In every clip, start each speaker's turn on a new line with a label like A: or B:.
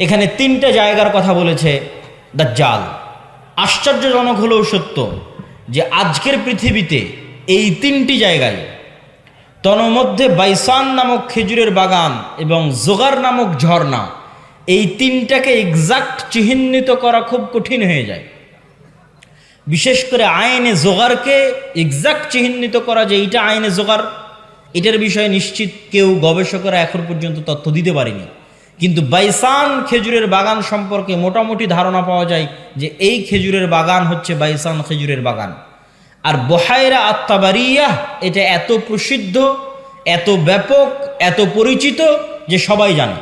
A: এখানে তিনটা জায়গার কথা বলেছে দাজ্জাল। আশ্চর্যজনক হলেও সত্য যে আজকের পৃথিবীতে এই তিনটি জায়গায়, তন্মধ্যে বাইসান নামক খেজুরের বাগান এবং জোগার নামক ঝর্ণা, এই তিনটাকে এক্সাক্ট চিহ্নিত করা খুব কঠিন হয়ে যায়। বিশেষ করে আইনে জোগারকে এক্সাক্ট চিহ্নিত করা যে এইটা আইনে জোগার, এটার বিষয়ে নিশ্চিত কেউ গবেষকরা এখন পর্যন্ত তথ্য দিতে পারেনি। কিন্তু বাইসান খেজুরের বাগান সম্পর্কে মোটামুটি ধারণা পাওয়া যায় যে এই খেজুরের বাগান হচ্ছে বাইসান খেজুরের বাগান। আর বহায়রা আত-তাবারিয়াহ এটা এত প্রসিদ্ধ, এত ব্যাপক, এত পরিচিত যে সবাই জানে।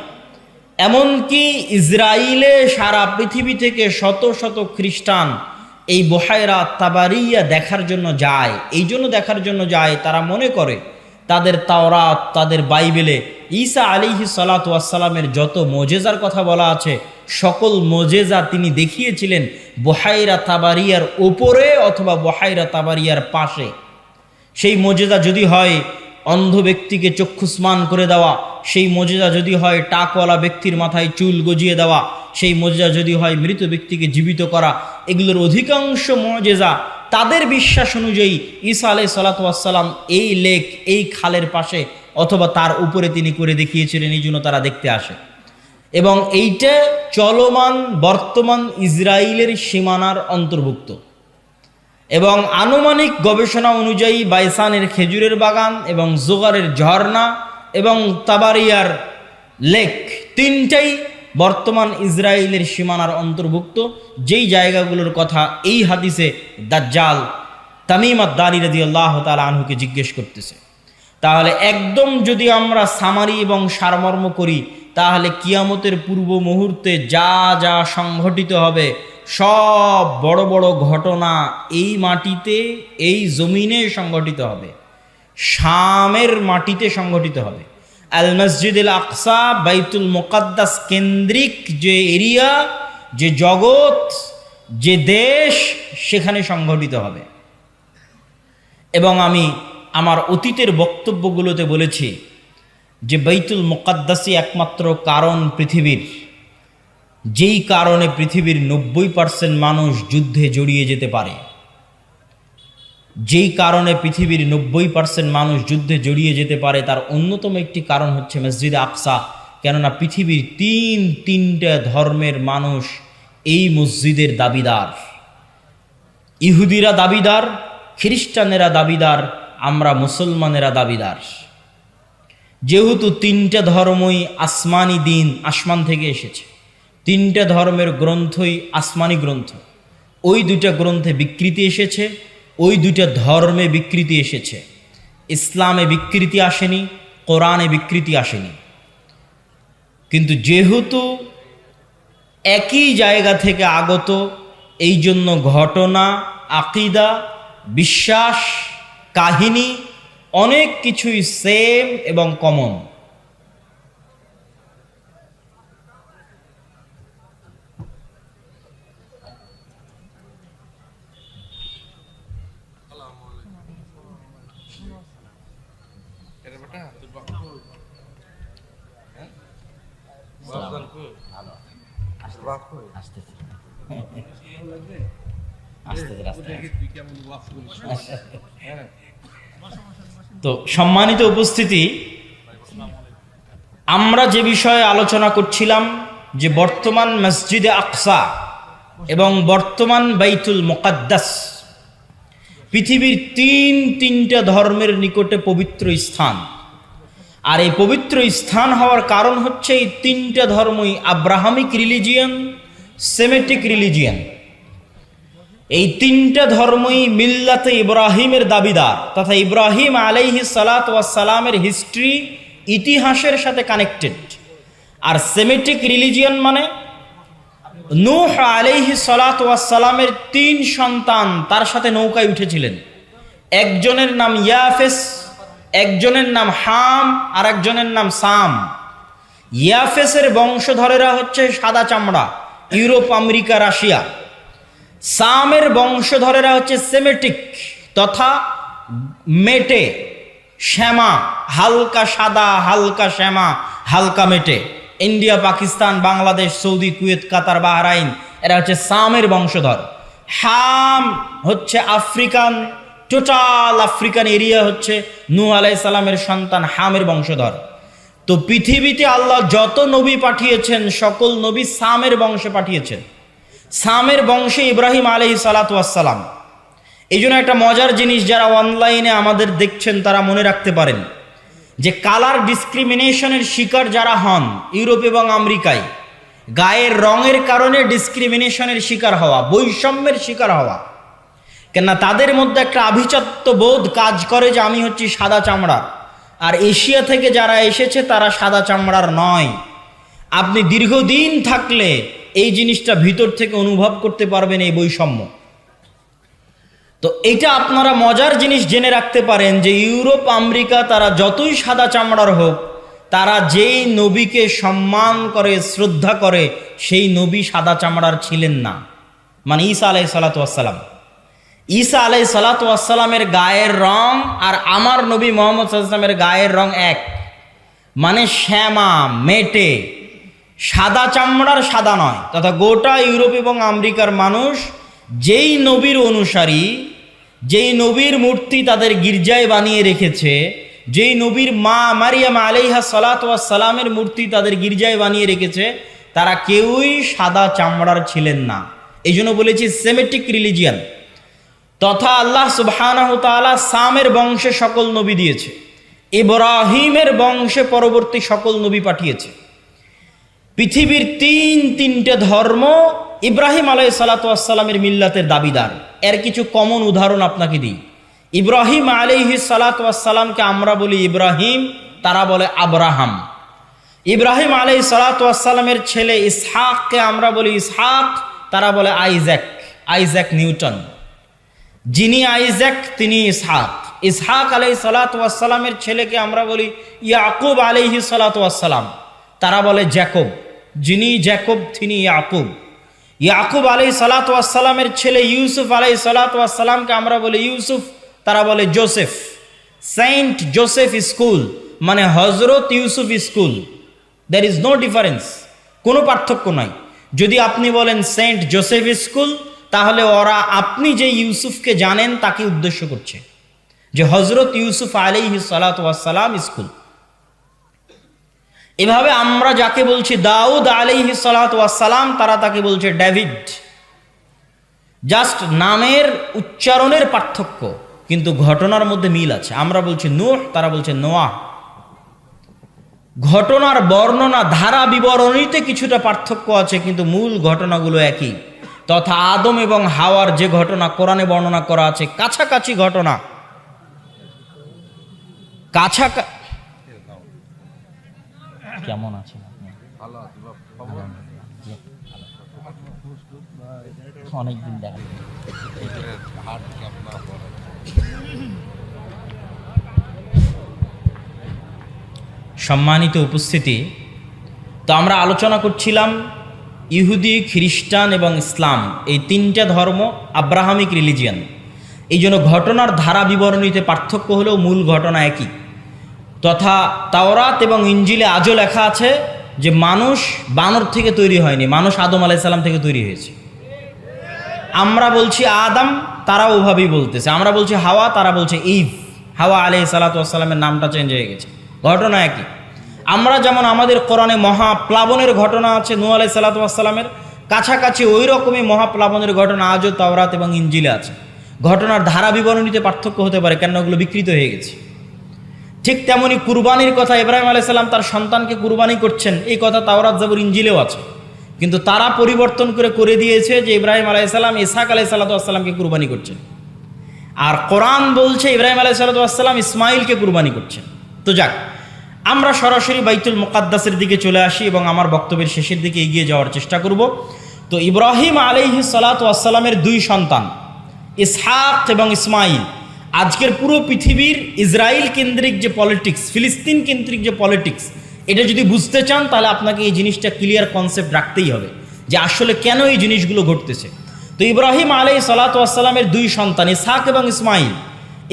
A: এমনকি ইসরায়েলে সারা পৃথিবী থেকে শত শত খ্রিস্টান এই বহায়রা আত-তাবারিয়া দেখার জন্য যায়। এই জন্য দেখার জন্য যায়, তারা মনে করে তাদের তাওরাত, তাদের বাইবেলে ঈসা আলাইহিস সালাতু ওয়াস সালামের যত মোজেজার কথা বলা আছে, সকল মোজেজা তিনি দেখিয়েছিলেন বহায়রা তাবারিয়ার ওপরে অথবা বহায়রা তাবারিয়ার পাশে। সেই মোজেজা যদি হয় অন্ধ ব্যক্তিকে চক্ষুস্মান করে দেওয়া, সেই মোজেজা যদি হয় টাকওয়ালা ব্যক্তির মাথায় চুল গজিয়ে দেওয়া, সেই মোজেজা যদি হয় মৃত ব্যক্তিকে জীবিত করা, এগুলোর অধিকাংশ মোজেজা তাদের বিশ্বাস অনুযায়ী ঈসা আলাইহিস সালাতু ওয়াস সালাম এই লেক, এই খালের পাশে অথবা তার উপরে তিনি করে দেখিয়েছিলেন, এই জন্য তারা দেখতে আসে। এবং এইটা চলমান বর্তমান ইসরায়েলের সীমানার অন্তর্ভুক্ত। এবং আনুমানিক গবেষণা অনুযায়ী বাইসানের খেজুরের বাগান এবং জোগারের ঝর্ণা এবং তাবারিয়ার লেক তিনটাই বর্তমান ইসরায়েলের সীমানার অন্তর্ভুক্ত, যেই জায়গাগুলোর কথা এই হাদিসে দাজ্জাল তামিম আদ-দারি রাদিয়াল্লাহু তাআলা আনহুকে জিজ্ঞেস করতেছে। তাহলে একদম যদি আমরা সামারি এবং সারমর্ম করি, তাহলে কিয়ামতের পূর্ব মুহূর্তে যা যা সংঘটিত হবে সব বড় বড় ঘটনা এই মাটিতে, এই জমিনে সংঘটিত হবে, শামের মাটিতে সংঘটিত হবে। আল মসজিদ আল আকসা, বাইতুল মুকাদ্দাস কেন্দ্রিক যে এরিয়া, যে জগৎ, যে দেশ, সেখানে সংঘটিত হবে। এবং আমি আমার অতীতের বক্তব্যগুলোতে বলেছি যে বাইতুল মুকাদ্দাসই একমাত্র কারণ পৃথিবীর, যেই কারণে পৃথিবীর 90% মানুষ যুদ্ধে জড়িয়ে যেতে পারে। যেই কারণে পৃথিবীর 90% মানুষ যুদ্ধে জড়িয়ে যেতে পারে তার অন্যতম একটি কারণ হচ্ছে মসজিদে আকসা। কেননা পৃথিবীর তিনটা ধর্মের মানুষ এই মসজিদের দাবিদার। ইহুদিরা দাবিদার, খ্রিস্টানেরা দাবিদার, আমরা মুসলমানেরা দাবিদার। যেহেতু তিনটা ধর্মই আসমানি দিন, আসমান থেকে এসেছে, তিনটা ধর্মের গ্রন্থই আসমানি গ্রন্থ, ওই দুটা গ্রন্থে বিকৃতি এসেছে, ওই দুটা ধর্মে বিকৃতি এসেছে। ইসলামে বিকৃতি আসেনি, কোরআনে বিকৃতি আসেনি। কিন্তু যেহেতু একই জায়গা থেকে আগত, এই জন্য ঘটনা, আকিদা, বিশ্বাস, কাহিনী অনেক কিছুই সেম এবং কমন। তো সম্মানিত উপস্থিতি, আমরা যে বিষয়ে আলোচনা করছিলাম যে বর্তমান মসজিদে আকসা এবং বর্তমান বাইতুল মুকাদ্দাস পৃথিবীর তিনটা ধর্মের নিকটে পবিত্র স্থান। আর এই পবিত্র স্থান হওয়ার কারণ হচ্ছে এই তিনটা ধর্মই আব্রাহামিক রিলিজিয়ান, সেমেটিক রিলিজিয়ান। এই তিনটা ধর্মই মিল্লাতে ইব্রাহিমের দাবিদার, তথা ইব্রাহিম আলাইহিস সালাতু ওয়াস সালামের হিস্ট্রি, ইতিহাসের সাথে কানেক্টেড। আর সেমেটিক রিলিজিয়ান মানে নূহ আলাইহিস সালাতু ওয়াস সালামের 3 সন্তান তার সাথে নৌকায় উঠেছিলেন। একজনের নাম ইয়াফেস, একজনের নাম হাম, আর একজনের নাম সাম। ইয়াফেসের বংশধরেরা হচ্ছে সাদা চামড়া, ইউরোপ, আমেরিকা, রাশিয়া। সামের বংশধরেরা হচ্ছে সেমেটিক তথা মেটে, শ্যামা, হালকা সাদা, হালকা শ্যামা, হালকা মেটে। India, Pakistan, Bangladesh, Saudi, Kuwait, Qatar, Bahrain, এরা হচ্ছে সামের বংশধর। হাম হচ্ছে আফ্রিকান, টোটাল আফ্রিকান এরিয়া হচ্ছে নূহ আলাইহিস সালামের সন্তান হামের বংশধর। তো পৃথিবীতে আল্লাহ যত নবী পাঠিয়েছেন সকল নবী সামের বংশে পাঠিয়েছেন। সামের বংশে ইব্রাহিম আলাইহিস সালাতু ওয়াস সালাম। এই জন্য একটা মজার জিনিস, যারা অনলাইনে আমাদের দেখছেন তারা মনে রাখতে পারেন যে কালার ডিসক্রিমিনেশনের শিকার যারা হন ইউরোপ এবং আমেরিকায়, গায়ের রঙের কারণে ডিসক্রিমিনেশনের শিকার হওয়া, বৈষম্যের শিকার হওয়া, কেননা তাদের মধ্যে একটা আভিজাত্য বোধ কাজ করে যে আমি হচ্ছি সাদা চামড়ার, আর এশিয়া থেকে যারা এসেছে তারা সাদা চামড়ার নয়। আপনি দীর্ঘদিন থাকলে এই জিনিসটা ভিতর থেকে অনুভব করতে পারবেন, এই বৈষম্য। তো এটা আপনারা মজার জিনিস জেনে রাখতে পারেন যে ইউরোপ, আমেরিকা তারা যতই সাদা চামড়ার হোক, তারা যেই নবীকে সম্মান করে, শ্রদ্ধা করে, সেই নবী সাদা চামড়ার ছিলেন না। মানে ঈসা আলাইহিস সালাতু ওয়াস সালাম, ঈসা আলাইহিস সালাতু ওয়াস সালামের গায়ের রং আর আমার নবী মুহাম্মদ সাল্লাল্লাহু আলাইহি ওয়াসাল্লামের গায়ের রং এক, মানে শ্যামা, মেটে, সাদা চামড়ার সাদা নয়। তথা গোটা ইউরোপ এবং আমেরিকার মানুষ যেই নবীর অনুসারী, যেই নবীর মূর্তি তাদের গির্জায় বানিয়ে রেখেছে, যেই নবীর মা মারিয়াম আলাইহা সালাতু ওয়াস সালামের মূর্তি তাদের গির্জায় বানিয়ে রেখেছে, তারা কেউই সাদা চামড়ার ছিলেন না। এই জন্য বলেছি সেমেটিক রিলিজিয়ান। তথা আল্লাহ সুবহানাহু ওয়া তাআলা সামের বংশে সকল নবী দিয়েছে, ইব্রাহিমের বংশে পরবর্তী সকল নবী পাঠিয়েছে। পৃথিবীর তিনটে ধর্ম ইব্রাহিম আলাইহিস সালাতু ওয়াস সালামের মিল্লাতের দাবিদার। এর কিছু কমন উদাহরণ আপনাকে দিই। ইব্রাহিম আলাইহিস সালাতু ওয়াস সালামকে আমরা বলি ইব্রাহিম, তারা বলে আব্রাহাম। ইব্রাহিম আলাইহিস সালাতু ওয়াস সালামের ছেলে ইসহাককে আমরা বলি ইসহাক, তারা বলে আইজ্যাক, আইজ্যাক নিউটন। যিনি আইজ্যাক তিনি ইসহাক। ইসহাক আলাইহিস সালাতু ওয়াস সালামের ছেলেকে আমরা বলি ইয়াকুব আলাইহিস সালাতু ওয়াস সালাম, তারা বলে জ্যাকব। যিনি জ্যাকব তিনি ইয়াকুব। ইয়াকুব আলাইহিস সালাতু ওয়াস সালামের ছেলে ইউসুফ আলাইহিস সালাতু ওয়াস সালামকে আমরা বলি ইউসুফ, তারা বলে জোসেফ। সেন্ট জোসেফ স্কুল মানে Hazrat Yusuf school. There is no difference, কোনো পার্থক্য নাই। যদি আপনি বলেন সেন্ট জোসেফ স্কুল, তাহলে ওরা আপনি যে ইউসুফকে জানেন তাকে উদ্দেশ্য করছে, যে হজরত ইউসুফ আলাইহিস সালাতু ওয়াস সালাম স্কুল। এভাবে আমরা যাকে বলছি দাউদ আলাইহিস সালাতু ওয়াস সালাম, তারা তাকে বলছে ডেভিড। জাস্ট নামের উচ্চারণের পার্থক্য, কিন্তু ঘটনার মধ্যে মিল আছে। আমরা বলছি নূহ, তারা বলছে নোয়াহ। ঘটনার বর্ণনা, ধারা বিবরণীতে কিছুটা পার্থক্য আছে, কিন্তু মূল ঘটনাগুলো একই। তথা আদম এবং হাওয়ার যে ঘটনা কোরআনে বর্ণনা করা আছে, কাছাকাছি ঘটনা, কেমন আছেন আপনি? অনেকদিন দেখা। সম্মানিত উপস্থিতি, তো আমরা আলোচনা করছিলাম ইহুদি, খ্রিস্টান এবং ইসলাম, এই তিনটা ধর্ম আব্রাহামিক রিলিজিয়ান। এই জন্য ঘটনার ধারা বিবরণীতে পার্থক্য হলেও মূল ঘটনা একই। তথা তাওরাত এবং ইঞ্জিলে আজও লেখা আছে যে মানুষ বানর থেকে তৈরি হয়নি, মানুষ আদম আলাইহিস সালাম থেকে তৈরি হয়েছে। আমরা বলছি আদম, তারা ওভাবেই বলতেছে। আমরা বলছি হাওয়া, তারা বলছে ইভ। হাওয়া আলাইহিস সালাতু ওয়াস সালামের নামটা চেঞ্জ হয়ে গেছে, ঘটনা একই। আমরা যেমন আমাদের কোরআনে মহাপ্লাবনের ঘটনা আছে নূহ আলাইহিস সালাতু ওয়াস সালামের, কাছাকাছি ওই রকমই মহাপ্লাবনের ঘটনা আজও তাওরাত এবং ইঞ্জিলে আছে। ঘটনার ধারা বিবরণীতে পার্থক্য হতে পারে, কেন ওগুলো বিকৃত হয়ে গেছে। ঠিক তেমনি কুরবানির কথা, ইব্রাহিম আলাইহিস সালাম তার সন্তানকে কুরবানি করছেন, এই কথা তাওরাত জাবুর ইঞ্জিলেও আছে, কিন্তু তারা পরিবর্তন করে দিয়েছে যে ইব্রাহিম আলাইহিস সালাম ইসহাক আলাইহিস সালাতু ওয়াস সালামকে কুরবানি করছেন। আর কোরআন বলছে ইব্রাহিম আলাইহিস সালাতু ওয়াস সালাম ইসমাইলকে কুরবানি করছেন। তো যাক, আমরা সরাসরি বাইতুল মুকাদ্দাসের দিকে চলে আসি এবং আমার বক্তব্যের শেষের দিকে এগিয়ে যাওয়ার চেষ্টা করব। তো ইব্রাহিম আলাইহিস সালাতু ওয়াস সালামের দুই সন্তান ইসহাক এবং ইসমাইল। আজকের পুরো পৃথিবীর ইসরায়েল কেন্দ্রিক যে পলিটিক্স, ফিলিস্তিন কেন্দ্রিক যে পলিটিক্স, এটা যদি বুঝতে চান তাহলে আপনাকে এই জিনিসটা ক্লিয়ার কনসেপ্ট রাখতেই হবে যে আসলে কেন এই জিনিসগুলো ঘটতেছে। তো ইব্রাহিম আলাইহিস সালাতু ওয়াস সালামের দুই সন্তান ইসহাক এবং ইসমাইল।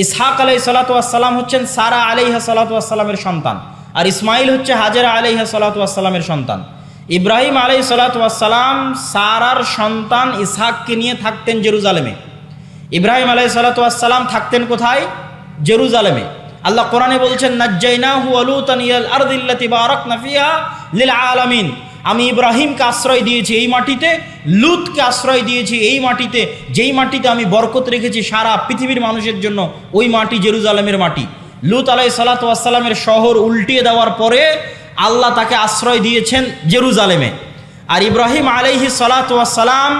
A: ইসহাক আলাইহিস সালাতু ওয়াস সালাম হচ্ছেন সারা আলাইহা সালাতু ওয়াস সালামের সন্তান, আর ইসমাইল হচ্ছে হাজেরা আলাইহিস সালাতু ওয়াস সালামের সন্তান। ইব্রাহিম আলাইহিস সালাতু ওয়াস সালাম সারার সন্তান ইসহাককে নিয়ে থাকতেন জেরুজালেমে। ইব্রাহিম আলাইহিস সালাতু ওয়াস সালাম থাকতেন কোথায়? জেরুজালেমে। আল্লাহ কোরআনে বলছেন, নাজ্জাইনাহু ওয়া লূতান ইলাল আরদিল্লাতী বারাকনা ফিহা লিল আলামিন। আমি ইব্রাহিমকে আশ্রয় দিয়েছি এই মাটিতে, লূতকে আশ্রয় দিয়েছি এই মাটিতে, যেই মাটিতে আমি বরকত রেখেছি সারা পৃথিবীর মানুষের জন্য, ওই মাটি জেরুজালেমের মাটি। লূত আলাইহিস সালাতু ওয়াস সালামের শহর উল্টিয়ে দেওয়ার পরে আল্লাহ তাকে আশ্রয় দিয়েছেন জেরুজালেমে। আর ইব্রাহিম আলাইহিস সালাতু ওয়াস সালাম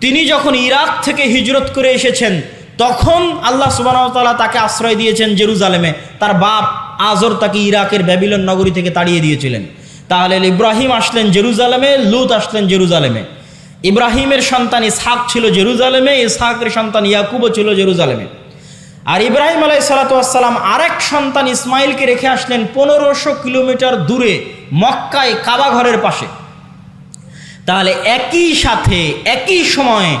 A: তিনি যখন ইরাক থেকে হিজরত করে এসেছেন তখন আল্লাহ সুবহানাহু ওয়া তাআলা তাকে আশ্রয় দিয়েছেন জেরুজালেমে। তার বাপ আজর তাকে ইরাকের ব্যাবিলন নগরী থেকে তাড়িয়ে দিয়েছিলেন। তাহলে ইব্রাহিম আসলেন জেরুজালেমে, লূত আসলেন জেরুজালেমে। ইব্রাহিমের সন্তান ইসহাক ছিল জেরুজালেমে, ইসহাকের সন্তান ইয়াকুবও ছিল জেরুজালেমে। আর ইব্রাহিম আলাইহিস সালাতু ওয়াস সালাম আরেক সন্তান ইসমাইলকে রেখে আসলেন 1500 কিলোমিটার দূরে মক্কায় কাবা ঘরের পাশে। তাহলে একই সাথে একই সময়ে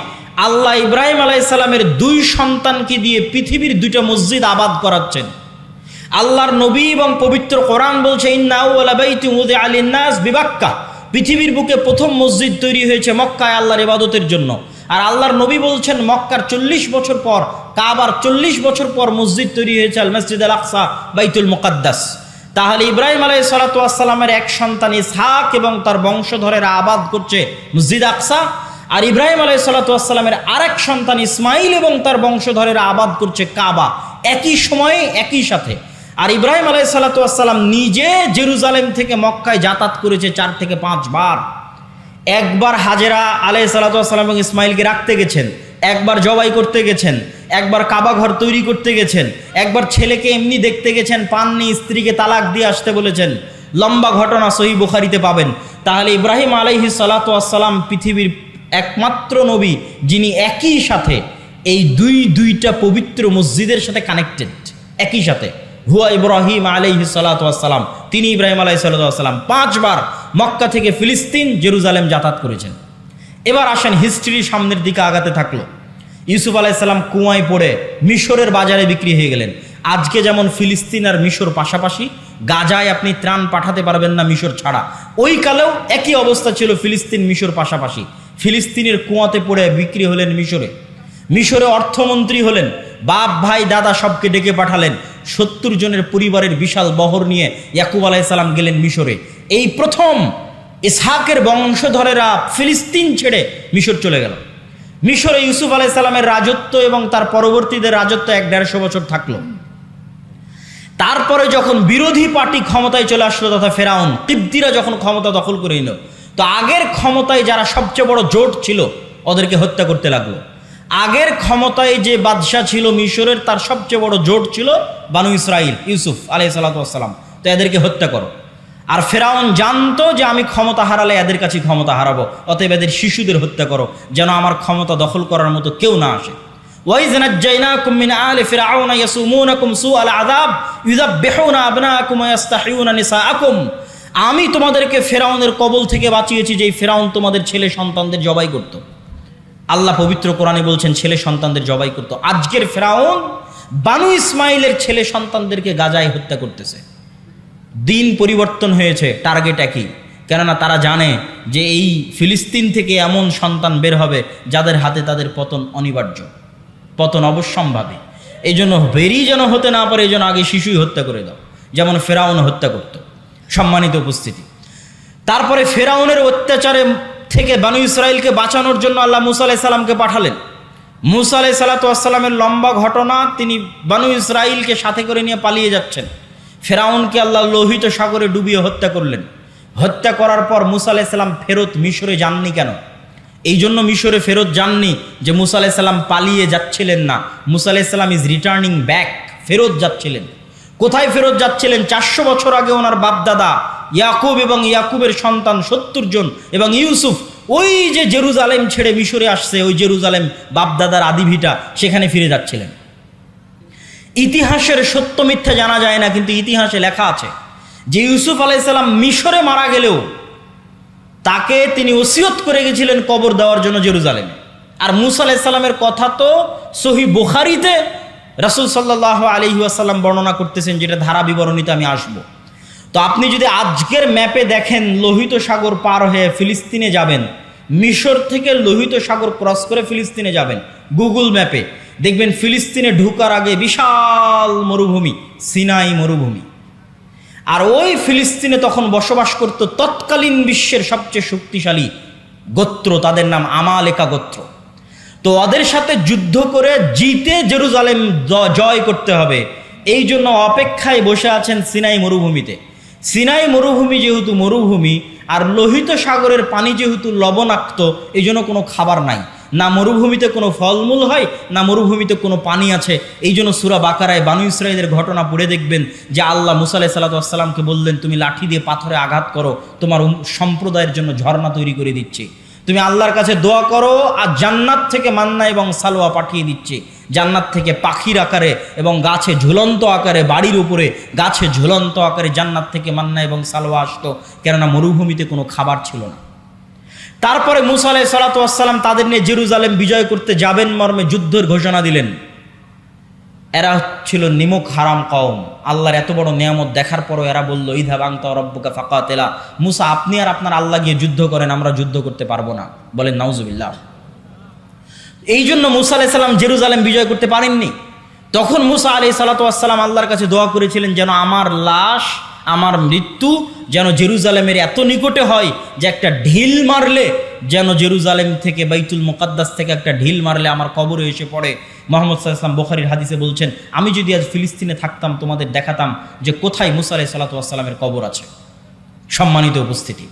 A: আল্লাহ ইব্রাহিম আলাইহিস সালামের দুই সন্তানকে দিয়ে পৃথিবীর দুইটা মসজিদ আবাদ করাচ্ছেন। আল্লাহর নবী এবং পবিত্র কোরআন বলছে, ইন্না আউওয়ালা বাইতিন উযিআ লিন-নাস বিবাক্কা, পৃথিবীর বুকে প্রথম মসজিদ তৈরি হয়েছে মক্কায় আল্লাহর ইবাদতের জন্য। আর আল্লাহর নবী বলছেন মক্কার 40 বছর পর, কাবার 40 বছর পর মসজিদ তৈরি হয়েছে আল মসজিদ আল আকসা, বাইতুল মুকাদ্দাস। তাহলে ইব্রাহিম আলাইহিস সালাতু ওয়াস সালামের এক সন্তান ইসহাক এবং তার বংশধরেরা আবাদ করছে মসজিদ আকসা, আর ইব্রাহিম আলাইহিস সালাতু ওয়াস সালামের আরেক সন্তান ইসমাইল এবং তার বংশধরেরা আবাদ করছে কাবা, একই সময়ে একই সাথে। আর ইব্রাহিম আলাইহিস সালাতু ওয়াস সালাম নিজে জেরুজালেম থেকে মক্কায় যাতায়াত করেছে 4 থেকে 5 বার। একবার হাজেরা আলাইহিস সালাতু ওয়াস সালাম এবং ইসমাইলকে রাখতে গেছেন, একবার জবাই করতে গেছেন, একবার কাবা ঘর তৈরি করতে গেছেন, একবার ছেলেকে এমনি দেখতে গেছেন, পাননি, স্ত্রীকে তালাক দিয়ে আসতে বলেছেন। লম্বা ঘটনা সহিহ বুখারীতে পাবেন। তাহলে ইব্রাহিম আলাইহিস সালাতু ওয়াস সালাম পৃথিবীর একমাত্র নবী যিনি একই সাথে এই দুইটা পবিত্র মসজিদের সাথে কানেক্টেড একই সাথে। হুয়া ইব্রাহিম আলাইহিস সালাতু ওয়াস সালাম, তিনি ইব্রাহিম আলাইহিস সালাতু ওয়াস সালাম 5 বার মক্কা থেকে ফিলিস্তিন জেরুজালেম যাতায়াত করেছেন। এবার আসেন হিস্ট্রির সামনের দিকে আগাতে থাকলো। ইউসুফ আলাইহিস সালাম কুয়ায় পড়ে মিশরের বাজারে বিক্রি হয়ে গেলেন। আজকে যেমন ফিলিস্তিন আর মিশর পাশাপাশি, গাজায় আপনি ত্রাণ পাঠাতে পারবেন না মিশর ছাড়া, ওই কালেও একই অবস্থা ছিল, ফিলিস্তিন মিশর পাশাপাশি। ফিলিস্তিনের কুয়াতে পড়ে বিক্রি হলেন মিশরে, মিশরে অর্থমন্ত্রী হলেন, বাপ ভাই দাদা সবকে ডেকে পাঠালেন। 70 জনের পরিবারের বিশাল বহর নিয়ে ইয়াকুব আলাইহিস সালাম গেলেন মিশরে। এই প্রথম ইসহাকের বংশধরেরা ফিলিস্তিন ছেড়ে মিশর চলে গেল। মিশরে ইউসুফ আলাইহিস সালামের রাজত্ব এবং তার পরবর্তীদের রাজত্ব 150 বছর থাকলো। তারপরে যখন বিরোধী পার্টি ক্ষমতায় চলে আসলো, তথা ফেরাউন কিবতীরা যখন ক্ষমতা দখল করে নিল, তো আগের ক্ষমতায় যারা সবচেয়ে বড় জোট ছিল ওদেরকে হত্যা করতে লাগলো। আগের ক্ষমতায় যে বাদশাহ ছিল মিশরের, তার সবচেয়ে বড় জোট ছিল বানু ইসরাইল, ইউসুফ আলাইহিস সালাতু ওয়াস সালাম, তো এদেরকে হত্যা করো। আর ফেরাউন জানতো যে আমি ক্ষমতা হারালে এদের কাছে ক্ষমতা হারাবো, অতএব এদের শিশুদের হত্যা করো যেন আমার ক্ষমতা দখল করার মতো কেউ না আসে। ওয়াইজ নাজ্জাইনাকুম মিন আলি ফিরআউনা ইয়াসুমুনাকুম সুআল আযাব ইউযাববিহুনা আবনাকুম ওয়া ইস্তাহিউনা নিসাআকুম, আমি তোমাদেরকে ফেরাউনের কবল থেকে বাঁচিয়েছি, যেই ফেরাউন তোমাদের ছেলে সন্তানদের জবাই করত। আল্লাহ পবিত্র কোরআনে বলছেন ছেলে সন্তানদের জবাই করত। আজকের ফেরাউন বানু ইসমাইলের ছেলে সন্তানদেরকে গাজায় হত্যা করতেছে। দিন পরিবর্তন হয়েছে, টার্গেট একই। কেননা তারা জানে যে এই ফিলিস্তিন থেকে এমন সন্তান বের হবে যাদের হাতে তাদের পতন অনিবার্য, পতন অবশ্যম্ভাবী। এই জন্য বেরি যেন হতে না পারে, এই জন্য আগে শিশুই হত্যা করে দাও, যেমন ফেরাউন হত্যা করত। সম্মানিত উপস্থিতি, তারপরে ফেরাউনের অত্যাচারে থেকে বানু ইসরাইলকে বাঁচানোর জন্য আল্লাহ মুসা আলাইহিস সালামকে পাঠালেন। মুসা আলাইহিস সালাতু ওয়াস সালামের লম্বা ঘটনা, তিনি বানু ইসরাইলকে সাথে করে নিয়ে পালিয়ে যাচ্ছেন। ফেরাউনকে আল্লাহ লোহিত সাগরে ডুবিয়ে হত্যা করলেন। হত্যা করার পর মুসা আলাইহিস সালাম ফেরত মিশরে যাননি কেন? এই জন্য মিশরে ফেরত যাননি যে মুসা আলাইহিস সালাম পালিয়ে যাচ্ছিলেন না, মুসা আলাইহিস সালাম ইজ রিটার্নিং ব্যাক, ফেরত যাচ্ছিলেন। কোথায় ফেরত যাচ্ছিলেন? 400 বছর আগে ওনার বাপদাদা ইয়াকুব এবং ইয়াকুবের সন্তান 70 জন এবং ইউসুফ ওই যে জেরুজালেম ছেড়ে মিশরে আসছে, ওই জেরুজালেম বাপদাদার আদিভিটা, সেখানে ফিরে যাচ্ছিলেন। ইতিহাসের সত্য মিথ্যা জানা যায় না, কিন্তু ইতিহাসে লেখা আছে যে ইউসুফ আলাইহিস সালাম মিশরে মারা গেলেও তাকে তিনি ওসিয়ত করে গেছিলেন কবর দেওয়ার জন্য জেরুজালেমে। আর মুসা আলাইহিস সালামের কথা তো সহিহ বুখারীতে রাসূল সাল্লাল্লাহু আলাইহি ওয়াসাল্লাম বর্ণনা করতেছেন, যেটা ধারা বিবরণীতে আমি আসবো। তো আপনি যদি আজকের ম্যাপে দেখেন লোহিত সাগর পার হয়ে ফিলিস্তিনে যাবেন, মিশর থেকে লোহিত সাগর ক্রস করে ফিলিস্তিনে যাবেন, গুগল ম্যাপে দেখবেন ফিলিস্তিনে ঢোকার আগে বিশাল মরুভূমি, সিনাই মরুভূমি। আর ওই ফিলিস্তিনে তখন বসবাস করত তৎকালীন বিশ্বের সবচেয়ে শক্তিশালী গোত্র, তাদের নাম আমালেকা গোত্র। তো ওদের সাথে যুদ্ধ করে জিতে জেরুজালেম জয় করতে হবে, এই জন্য অপেক্ষায় বসে আছেন সিনাই মরুভূমিতে। সিনাই মরুভূমি যেহেতু মরুভূমি, আর লোহিত সাগরের পানি যেহেতু লবণাক্ত, এই জন্য কোনো খাবার নাই, না মরুভূমিতে কোনো ফলমূল হয়, না মরুভূমিতে কোনো পানি আছে। এই জন্য সূরা বাকারায় বানু ইসরাঈলের ঘটনা পড়ে দেখবেন যে আল্লাহ মুসা আলাইহিস সালাতু বললেন, তুমি লাঠি দিয়ে পাথরে আঘাত করো, তোমার সম্প্রদায়ের জন্য ঝর্ণা তৈরি করে দিচ্ছি। তুমি আল্লাহর কাছে দোয়া করো, আর জান্নাত থেকে মান্না এবং সালোয়া পাঠিয়ে দিচ্ছে, জান্নাত থেকে পাখির আকারে এবং গাছে ঝুলন্ত আকারে, বাড়ির উপরে গাছে ঝুলন্ত আকারে জান্নাত থেকে মান্না এবং সালোয়া আসতো, কেননা মরুভূমিতে কোনো খাবার ছিল না। তারপরে মুসা আলাইহিস সালাম তাদের নিয়ে জেরুজালেম বিজয় করতে যাবেন মর্মে যুদ্ধের ঘোষণা দিলেন। এরা ছিল নিমক হারাম কওম। আল্লাহর এত বড় নিয়ামত দেখার পরও এরা বলল, ইযহাব আনতা ওয়া রাব্বুকা ফাকাতিলা, মুসা আপনি আর আপনার আল্লাহ গিয়ে যুদ্ধ করেন, আমরা যুদ্ধ করতে পারবো না। বলেন নাউজুবিল্লাহ। এই জন্য মুসা আলাইহিস সালাম জেরুজালেম বিজয় করতে পারেননি। তখন মুসা আলাইহিস সালাম আল্লাহর কাছে দোয়া করেছিলেন, যেন আমার লাশ, আমার মৃত্যু যেন জেরুজালেমের এত নিকটে হয় যে একটা ঢিল মারলে, যেন জেরুজালেম থেকে বাইতুল মুকাদ্দাস থেকে একটা ঢিল মারলে আমার কবরে এসে পড়ে। মুহাম্মদ সাল্লাল্লাহু আলাইহি ওয়াসাল্লাম বুখারীর হাদিসে বলছেন, আমি যদি আজ ফিলিস্তিনে থাকতাম তোমাদের দেখাতাম যে কোথায় মুসা আলাইহিস সালামের কবর আছে। সম্মানিত উপস্থিতি,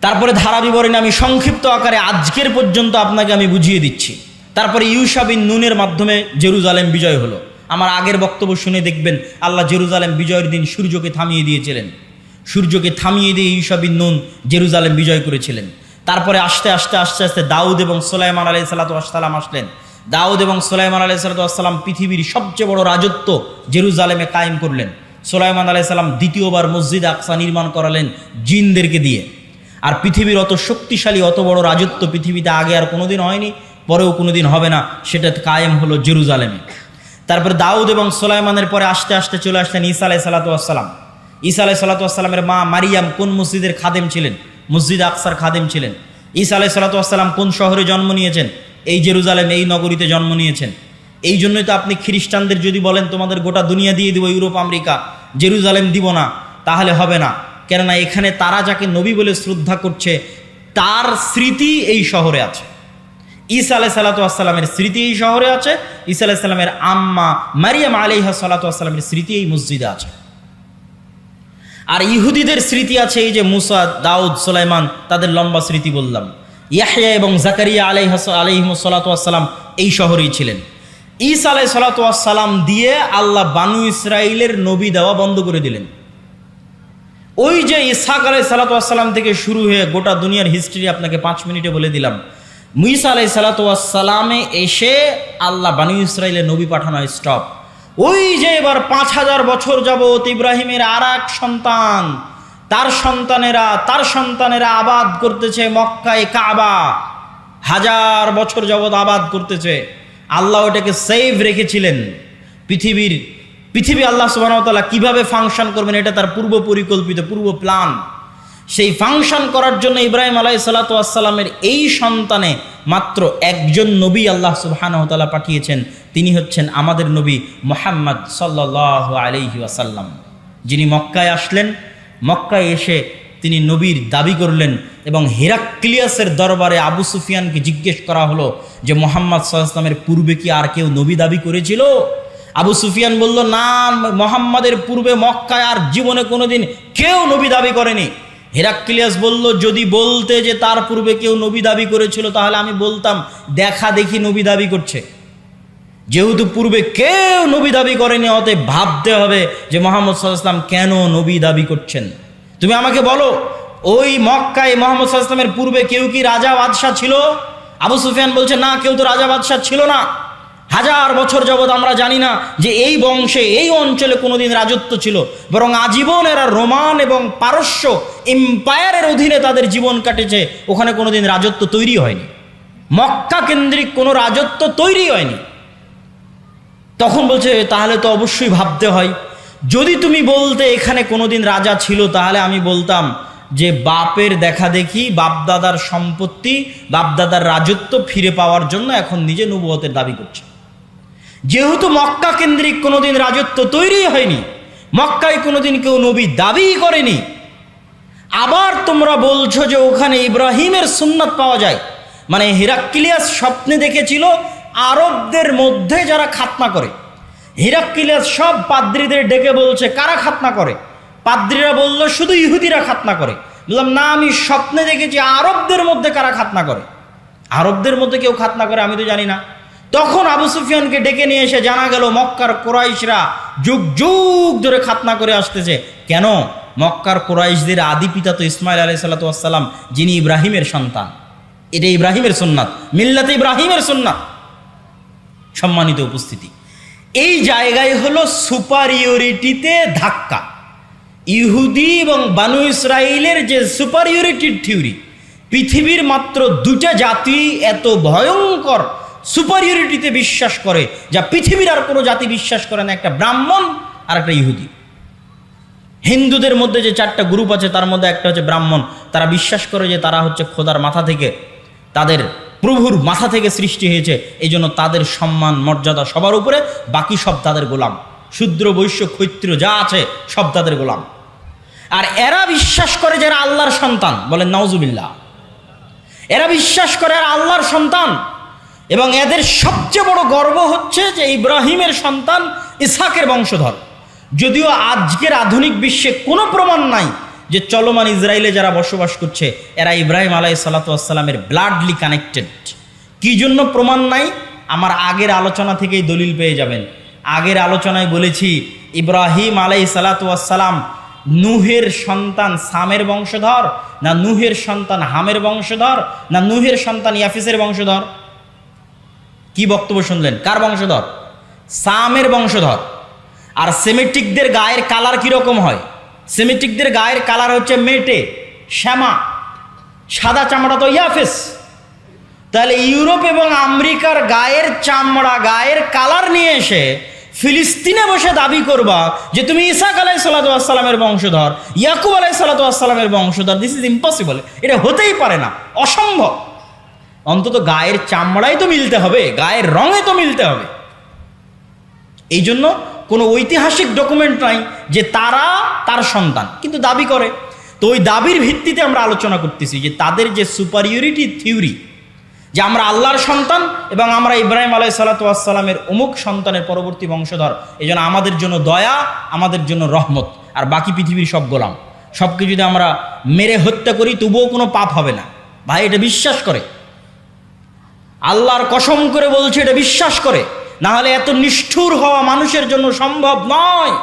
A: তারপরে ধারা বিবরণে আমি সংক্ষিপ্ত আকারে আজকের পর্যন্ত আপনাকে আমি বুঝিয়ে দিচ্ছি। তারপরে ইউশা বিন নুনের মাধ্যমে জেরুজালেম বিজয় হলো। আমার আগের বক্তব্য শুনে দেখবেন আল্লাহ জেরুজালেম বিজয়ের দিন সূর্যকে থামিয়ে দিয়েছিলেন। সূর্যকে থামিয়ে দিয়ে ইউশা বিন নুন জেরুজালেম বিজয় করেছিলেন। তারপরে আস্তে আস্তে আস্তে আস্তে দাউদ এবং সুলাইমান আলাইহিস সালাম আসলেন। দাউদ এবং সুলাইমান আলাইহিস সালাম পৃথিবীর সবচেয়ে বড় রাজত্ব জেরুজালেমে কায়েম করলেন। সুলাইমান আলাইহিস সালাম দ্বিতীয়বার মসজিদ আকসা নির্মাণ করালেন জিনদেরকে দিয়ে। আর পৃথিবীর অত শক্তিশালী, অত বড় রাজত্ব পৃথিবীতে আগে আর কোনোদিন হয়নি, পরেও কোনোদিন হবে না, সেটা কায়েম হলো জেরুজালেমে। তারপরে দাউদ এবং সুলাইমানের পরে আস্তে আস্তে চলে আসলেন ঈসা আলাইহিস সালাম। ঈসা আলাইহিস সালামের মা মারিয়াম কোন মসজিদের খাদেম ছিলেন? মসজিদ আকসার খাদেম ছিলেন। ঈসা আলাইহিস সালাম কোন শহরে জন্ম নিয়েছেন? এই জেরুজালেম, এই নগরীতে জন্ম নিয়েছেন। এই জন্যই তো আপনি খ্রিস্টানদের যদি বলেন তোমাদের গোটা দুনিয়া দিয়ে দিব, ইউরোপ আমেরিকা, জেরুজালেম দিব না, তাহলে হবে না। কেননা এখানে তারা যাকে নবী বলে শ্রদ্ধা করছে তার স্মৃতি এই শহরে আছে। ঈসা আলাইহিস সালামের স্মৃতি এই শহরে আছে। ঈসা আলাইহিস সালামের আম্মা মারিয়াম আলাইহা সালামের স্মৃতি এই মসজিদে আছে। আর ইহুদিদের স্মৃতি আছে এই যে মুসা, দাউদ, সুলাইমান, তাদের লম্বা স্মৃতি বললাম। ইয়াহইয়া এবং জাকারিয়া আলাইহিমুস সালাম এই শহরেই ছিলেন। ঈসা আলাইহিস সালাম দিয়ে আল্লাহ বানু ইসরাইলের নবী দেওয়া বন্ধ করে দিলেন। ওই যে ইসহাক আলাইহিস সালাম থেকে শুরু হয়ে গোটা দুনিয়ার হিস্ট্রি আপনাকে 5 মিনিটে বলে দিলাম। মুসা আলাইহিস সালামে এসে আল্লাহ বানু ইসরাইলের নবী পাঠানো স্টপ। ওই যে এবার 5000 বছর যাবত ইব্রাহিমের আর এক সন্তান, তার সন্তানেরা আবাদ করতেছে মক্কায় কাবা, 1000 বছর যাবত আবাদ করতেছে। আল্লাহ ওটাকে সেভ রেখেছিলেন। পৃথিবী আল্লাহ সুবহানাহু ওয়া তাআলা কিভাবে ফাংশন করবেন এটা তার পূর্ব পরিকল্পিত, পূর্ব প্ল্যান। সেই ফাংশন করার জন্য ইব্রাহিম আলাইহিস সালামের এই সন্তানে মাত্র একজন নবী আল্লাহ সুবহানাহু ওয়া তাআলা পাঠিয়েছেন। তিনি হচ্ছেন আমাদের নবী মুহাম্মদ সাল্লাল্লাহু আলাইহি ওয়াসাল্লাম, যিনি মক্কায় আসলেন। মক্কায় এসে তিনি নবীর দাবি করলেন এবং হেরাক্লিয়াসের দরবারে আবু সুফিয়ানকে জিজ্ঞেস করা হলো যে মুহাম্মদ সাল্লাল্লাহু আলাইহি ওয়াসাল্লামের পূর্বে কি আর কেউ নবী দাবি করেছিল? আবু সুফিয়ান বলল, না, মুহাম্মাদের পূর্বে মক্কায় আর জীবনে কোনোদিন কেউ নবী দাবি করেনি। হেরাক্লিয়াস বলল, যদি বলতে যে তার পূর্বে কেউ নবী দাবি করেছিল তাহলে আমি বলতাম দেখা দেখি নবী দাবি করছে। যেহেতু পূর্বে কেউ নবী দাবি করেনি, অতএব ভাবতে হবে যে মুহাম্মদ সাল্লাল্লাহু আলাইহি ওয়াসাল্লাম কেন নবী দাবি করছেন। তুমি আমাকে বলো, ওই মক্কায় মুহাম্মদ সাল্লাল্লাহু আলাইহি ওয়াসাল্লামের পূর্বে কেউ কি রাজা বাদশাহ ছিল? আবু সুফিয়ান বলছে, না, কেউ তো রাজা বাদশাহ ছিল না। 1000 বছর যাবৎ আমরা জানি না যে এই বংশে, এই অঞ্চলে কোনোদিন রাজত্ব ছিল, বরং আজীবন এরা রোমান এবং পারস্য এম্পায়ারের অধীনে তাদের জীবন কাটেছে। ওখানে কোনোদিন রাজত্ব তৈরি হয়নি, মক্কা কেন্দ্রিক কোনো রাজত্ব তৈরি হয়নি। তখন বলছে তাহলে তো অবশ্যই ভাবতে হয়, যদি তুমি বলতে এখানে কোনোদিন রাজা ছিল, তাহলে আমি বলতাম যে বাপের দেখা দেখি, বাপদাদার সম্পত্তি, বাপদাদার রাজত্ব ফিরে পাওয়ার জন্য এখন নিজে নবুয়তের দাবি করছে। যেহেতু মক্কা কেন্দ্রিক কোনোদিন রাজত্ব তৈরি হয়নি, মক্কায় কোনোদিন কেউ নবী দাবি করেনি, আবার তোমরা বলছো যে ওখানে ইব্রাহিমের সুন্নাত পাওয়া যায়, মানে হিরাক্লিয়াস স্বপ্নে দেখেছিল আরবদের মধ্যে যারা খাতনা করে। হিরাক্লিয়াস সব পাদ্রীদের ডেকে বলছে কারা খাতনা করে? পাদ্রীরা বলল শুধু ইহুদিরা খাতনা করে। বললাম না, আমি স্বপ্নে দেখেছি আরবদের মধ্যে কারা খাতনা করে। আরবদের মধ্যে কেউ খাতনা করে আমি তো জানি না। তখন আবু সুফিয়ানকে ডেকে নিয়ে এসে জানা গেল মক্কার কোরাইশরা যুগ যুগ ধরে খাতনা করে আসতেছে। কেন? মক্কার কোরাইশদের আদি পিতা তো ইসমাইল আলাইহিস সালাতু ওয়াস সালাম, যিনি ইব্রাহিমের সন্তান। এটা ইব্রাহিমের সুন্নাত, মিল্লাতে ইব্রাহিমের সুন্নাত। সম্মানিত উপস্থিতি, এই জায়গায় হলো সুপারিয়রিটিতে ধাক্কা। ইহুদি এবং বানু ইসরাইলের যে সুপারিয়রিটির থিওরি, পৃথিবীর মাত্র দুটা জাতি এত ভয়ঙ্কর সুপারিয়রিটিতে বিশ্বাস করে যা পৃথিবীর আর কোনো জাতি বিশ্বাস করে না, একটা ব্রাহ্মণ আর একটা ইহুদি। হিন্দুদের মধ্যে যে চারটা গ্রুপ আছে তার মধ্যে একটা হচ্ছে ব্রাহ্মণ। তারা বিশ্বাস করে যে তারা হচ্ছে খোদার মাথা থেকে, তাদের প্রভুর মাথা থেকে সৃষ্টি হয়েছে, এই জন্য তাদের সম্মান মর্যাদা সবার উপরে, বাকি সব তাদের গোলাম। শূদ্র বৈশ্য ক্ষত্রিয় যা আছে সব তাদের গোলাম। আর এরা বিশ্বাস করে যারা আল্লাহর সন্তান, বলেন নাউজুবিল্লাহ, এরা বিশ্বাস করে আর আল্লাহর সন্তান। এবং এদের সবচেয়ে বড় গর্ব হচ্ছে যে ইব্রাহিমের সন্তান, ইসহাকের বংশধর। যদিও আজকের আধুনিক বিশ্বে কোনো প্রমাণ নাই যে চলমান ইসরায়েলে যারা বসবাস করছে এরা ইব্রাহিম আলাইহিস সালাতু ওয়াস সালামের ব্লাডলি কানেক্টেড। কি জন্য প্রমাণ নাই? আমার আগের আলোচনা থেকেই দলিল পেয়ে যাবেন। আগের আলোচনায় বলেছি ইব্রাহিম আলাইহিস সালাতু ওয়াস সালাম নূহের সন্তান সামের বংশধর, না নূহের সন্তান হামের বংশধর, না নূহের সন্তান ইয়াফিসের বংশধর? কি বক্তব্য শুনলেন? কার বংশধর? সামের বংশধর। আর সেমিটিকদের গায়ের কালার কিরকম হয়? সেমিটিকদের গায়ের কালার হচ্ছে মেটে, শ্যামা, সাদা চামড়া তো ইয়াফিস। তাহলে ইউরোপ এবং আমেরিকার গায়ের চামড়া, গায়ের কালার নিয়ে এসে ফিলিস্তিনে বসে দাবি করবা যে তুমি ইসহাক আলাইহিস সালাতু ওয়াস সালামের বংশধর, ইয়াকুব আলাইহিস সালাতু ওয়াস সালামের বংশধর, দিস ইজ ইম্পসিবল। এটা হতেই পারে না, অসম্ভব। অন্তত গায়ের চামড়াই তো মিলতে হবে, গায়ের রঙে তো মিলতে হবে। এই জন্য কোনো ঐতিহাসিক ডকুমেন্ট নাই যে তারা তার সন্তান, কিন্তু দাবি করে। তো ওই দাবির ভিত্তিতে আমরা আলোচনা করতেছি যে তাদের যে সুপারিয়রিটি থিওরি, যে আমরা আল্লাহর সন্তান এবং আমরা ইব্রাহিম আলাইহিস সালাতু ওয়াস সালামের অমুক সন্তানের পরবর্তী বংশধর, এই জন্য আমাদের জন্য দয়া, আমাদের জন্য রহমত, আর বাকি পৃথিবীর সব গোলাম। সবকে যদি আমরা মেরে হত্যা করি তবুও কোনো পাপ হবে না। ভাই, এটা বিশ্বাস করে, আল্লাহর কসম করে বলছে এটা বিশ্বাস করে, না হলে এত নিষ্ঠুর হওয়া মানুষের জন্য সম্ভব নয়।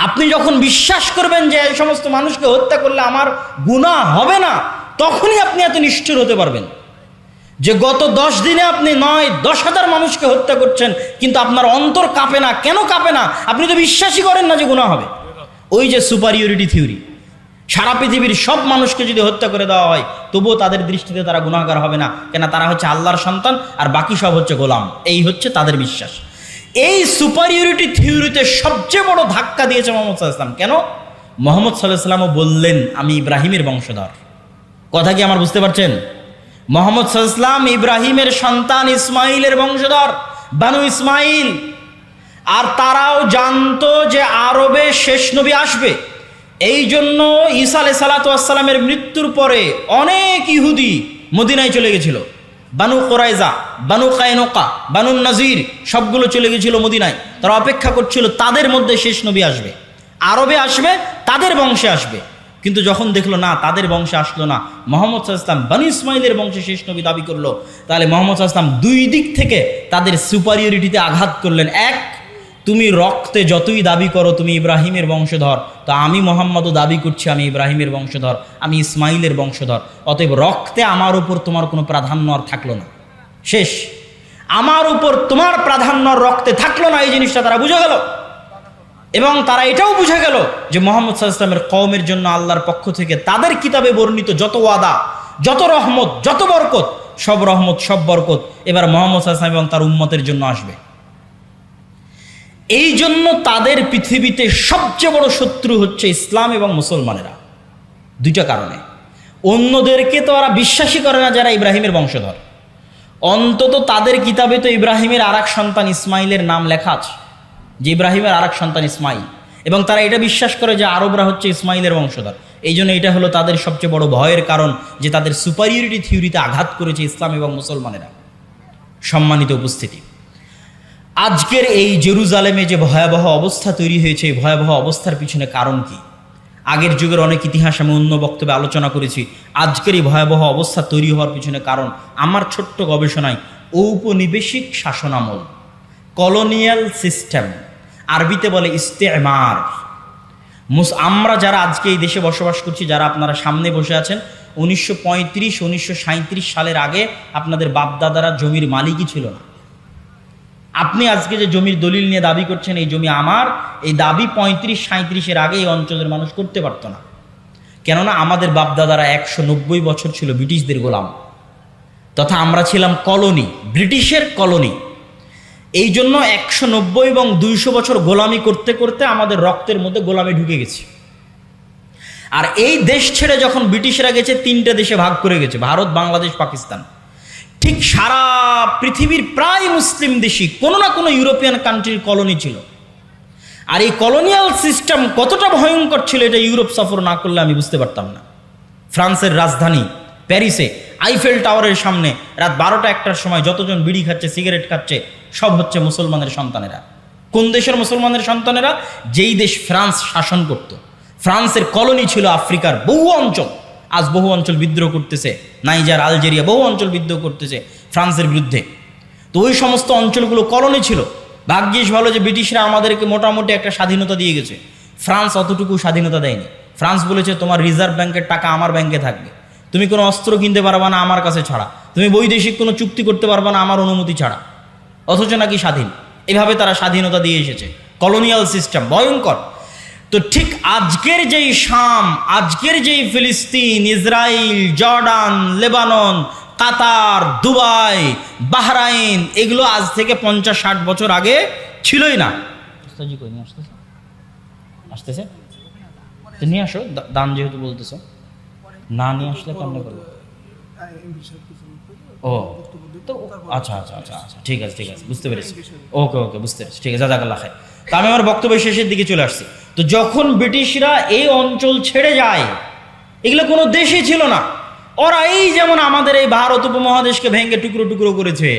A: আপনি যখন বিশ্বাস করবেন যে এই সমস্ত মানুষকে হত্যা করলে আমার গুনাহ হবে না, তখনই আপনি এত নিষ্ঠুর হতে পারবেন। যে গত 10 দিনে আপনি 9-10,000 মানুষকে হত্যা করছেন, কিন্তু আপনার অন্তর কাঁপে না। কেন কাঁপে না? আপনি তো বিশ্বাসই করেন না যে গুনাহ হবে। ওই যে সুপারিয়রিটি থিওরি, সারা পৃথিবীর সব মানুষকে যদি হত্যা করে দেওয়া হয় তবুও তাদের দৃষ্টিতে তারা গুনাহগার হবে না, কেন? তারা হচ্ছে আল্লাহর সন্তান আর বাকি সব হচ্ছে গোলাম। এই হচ্ছে তাদের বিশ্বাস। এই সুপারিয়রিটি থিওরিতে সবচেয়ে বড় ধাক্কা দিয়েছে মুহাম্মদ সাল্লাল্লাহু আলাইহি ওয়াসাল্লাম। কেন? মুহাম্মদ সাল্লাল্লাহু আলাইহি ওয়াসাল্লামও বললেন আমি ইব্রাহিমের বংশধর। কথা কি আমার বুঝতে পারছেন? মুহাম্মদ সাল্লাল্লাহু আলাইহি ওয়াসাল্লাম ইব্রাহিমের সন্তান, ইসমাইলের বংশধর, বানু ইসমাইল। আর তারাও জানতো যে আরবে শেষ নবী আসবে। এই জন্য ঈসা আলাইহিস সালাতু ওয়াস সালামের মৃত্যুর পরে অনেক ইহুদি মদিনায় চলে গেছিল। বানু কুরাইজা, বানু কায়নুকা, বানু নাজির সবগুলো চলে গেছিল মদিনায়। তারা অপেক্ষা করছিল তাদের মধ্যে শেষ নবী আসবে, আরবে আসবে, তাদের বংশে আসবে। কিন্তু যখন দেখলো না তাদের বংশে আসলো না, মুহাম্মদ সাল্লাল্লাহু আলাইহি ওয়াসাল্লাম বানু ইসমাইলের বংশে শেষ নবী দাবি করলো, তাহলে মুহাম্মদ সাল্লাল্লাহু আলাইহি ওয়াসাল্লাম দুই দিক থেকে তাদের সুপারিয়রিটিতে আঘাত করলেন। এক, তুমি রক্তে যতই দাবি করো তুমি ইব্রাহিমের বংশধর, তো আমি মুহাম্মদও দাবি করছি আমি ইব্রাহিমের বংশধর, আমি ইসমাইলের বংশধর। অতএব রক্তে আমার উপর তোমার কোনো প্রাধান্য আর থাকলো না। শেষ, আমার উপর তোমার প্রাধান্য রক্তে থাকলো না। এই জিনিসটা তারা বুঝে গেল। এবং তারা এটাও বুঝে গেল যে মুহাম্মদ সাল্লাল্লাহু আলাইহি ওয়াসাল্লামের কওমের জন্য আল্লাহর পক্ষ থেকে তাদের কিতাবে বর্ণিত যত ওয়াদা, যত রহমত, যত বরকত, সব রহমত, সব বরকত এবার মুহাম্মদ সাল্লাল্লাহু আলাইহি ওয়াসাল্লাম এবং তার উম্মতের জন্য আসবে। এই জন্য তাদের পৃথিবীতে সবচেয়ে বড় শত্রু হচ্ছে ইসলাম এবং মুসলমানেরা, দুইটা কারণে। অন্যদেরকে তো ওরা বিশ্বাসই করে না যারা ইব্রাহিমের বংশধর, অন্তত তাদের কিতাবে তো ইব্রাহিমের আর এক সন্তান ইসমাইলের নাম লেখা আছে, যে ইব্রাহিমের আর এক সন্তান ইসমাইল, এবং তারা এটা বিশ্বাস করে যে আরবরা হচ্ছে ইসমাইলের বংশধর। এই জন্য এটা হলো তাদের সবচেয়ে বড় ভয়ের কারণ, যে তাদের সুপারিয়রিটি থিওরিতে আঘাত করেছে ইসলাম এবং মুসলমানেরা। সম্মানিত উপস্থিতি, আজকের এই জেরুজালেমে যে ভয়াবহ অবস্থা তৈরি হয়েছে, এই ভয়াবহ অবস্থার পিছনে কারণ কি? আগের যুগের অনেক ইতিহাস আমি অন্য বক্তব্যে আলোচনা করেছি। আজকের এই ভয়াবহ অবস্থা তৈরি হওয়ার পিছনে কারণ আমার ছোট্ট গবেষণায় ঔপনিবেশিক শাসনামল, কলোনিয়াল সিস্টেম, আরবিতে বলে ইস্তেমার। আমরা যারা আজকে এই দেশে বসবাস করছি, যারা আপনারা সামনে বসে আছেন, 1935-1937 সালের আগে আপনাদের বাপদাদারা জমির মালিকই ছিল না। আপনি আজকে যে জমির দলিল নিয়ে দাবি করছেন এই জমি আমার, এই দাবি 35-37-এর আগে এই অঞ্চলের মানুষ করতে পারতো না। কেননা আমাদের বাপদাদারা 190 বছর ছিল ব্রিটিশদের গোলাম, তথা আমরা ছিলাম কলোনি, ব্রিটিশের কলোনি। এই জন্য 190 এবং 200 বছর গোলামি করতে করতে আমাদের রক্তের মধ্যে গোলামি ঢুকে গেছে। আর এই দেশ ছেড়ে যখন ব্রিটিশরা গেছে, 3টে দেশে ভাগ করে গেছে, ভারত, বাংলাদেশ, পাকিস্তান। ঠিক সারা পৃথিবীর প্রায় মুসলিম দেশই কোনো না কোনো ইউরোপিয়ান কান্ট্রির কলোনি ছিল। আর এই কলোনিয়াল সিস্টেম কতটা ভয়ঙ্কর ছিল, এটা ইউরোপ সফর না করলে আমি বুঝতে পারতাম না। ফ্রান্সের রাজধানী প্যারিসে আইফেল টাওয়ারের সামনে রাত 12টা-1টার সময় যতজন বিড়ি খাচ্ছে, সিগারেট খাচ্ছে, সব হচ্ছে মুসলমানের সন্তানেরা। কোন দেশের মুসলমানের সন্তানেরা? যেই দেশ ফ্রান্স শাসন করত। ফ্রান্সের কলোনি ছিল আফ্রিকার বহু অঞ্চল, আজ বহু অঞ্চল বিদ্রোহ করতেছে, নাইজার, আলজেরিয়া, বহু অঞ্চল বিদ্রোহ করতেছে ফ্রান্সের বিরুদ্ধে। তো ওই সমস্ত অঞ্চলগুলো কলোনি ছিল। ভাগ্যিস ভালো যে ব্রিটিশরা আমাদেরকে মোটামুটি একটা স্বাধীনতা দিয়ে গেছে, ফ্রান্স অতটুকু স্বাধীনতা দেয়নি। ফ্রান্স বলেছে তোমার রিজার্ভ ব্যাংকের টাকা আমার ব্যাংকে থাকবে, তুমি কোনো অস্ত্র কিনতে পারবা না আমার কাছে ছাড়া, তুমি বৈদেশিক কোনো চুক্তি করতে পারবা না আমার অনুমতি ছাড়া, অথচ নাকি স্বাধীন। এভাবে তারা স্বাধীনতা দিয়ে এসেছে। কলোনিয়াল সিস্টেম ভয়ঙ্কর। তো ঠিক আজকের যেই শাম, আজকের যেই ফিলিস্তিন, ইসরায়েল, জর্ডান, লেবানন, কাতার, দুবাই, বাহরাইন, এগুলো আজ থেকে 50-60 বছর আগে ছিলই না। আসতেছে তো নিয়ে আসো, দান যেহেতু বলতেছো, না নিয়ে আসলে কান্না করবো। ও তো আচ্ছা আচ্ছা আচ্ছা আচ্ছা, ঠিক আছে ঠিক আছে, বুঝতে পেরেছি। ওকে ওকে, বুঝতে পেরেছি, ঠিক আছে, জাযাকাল্লাহ খাইর। তা আমি আমার বক্তব্যের শেষের দিকে চলে আসছি। তো যখন ব্রিটিশরা এই অঞ্চল ছেড়ে যায়, এগুলো কোনো দেশই ছিল না। ওরা এই যেমন আমাদের এই ভারত উপমহাদেশকে ভেঙে টুকরো টুকরো করেছে,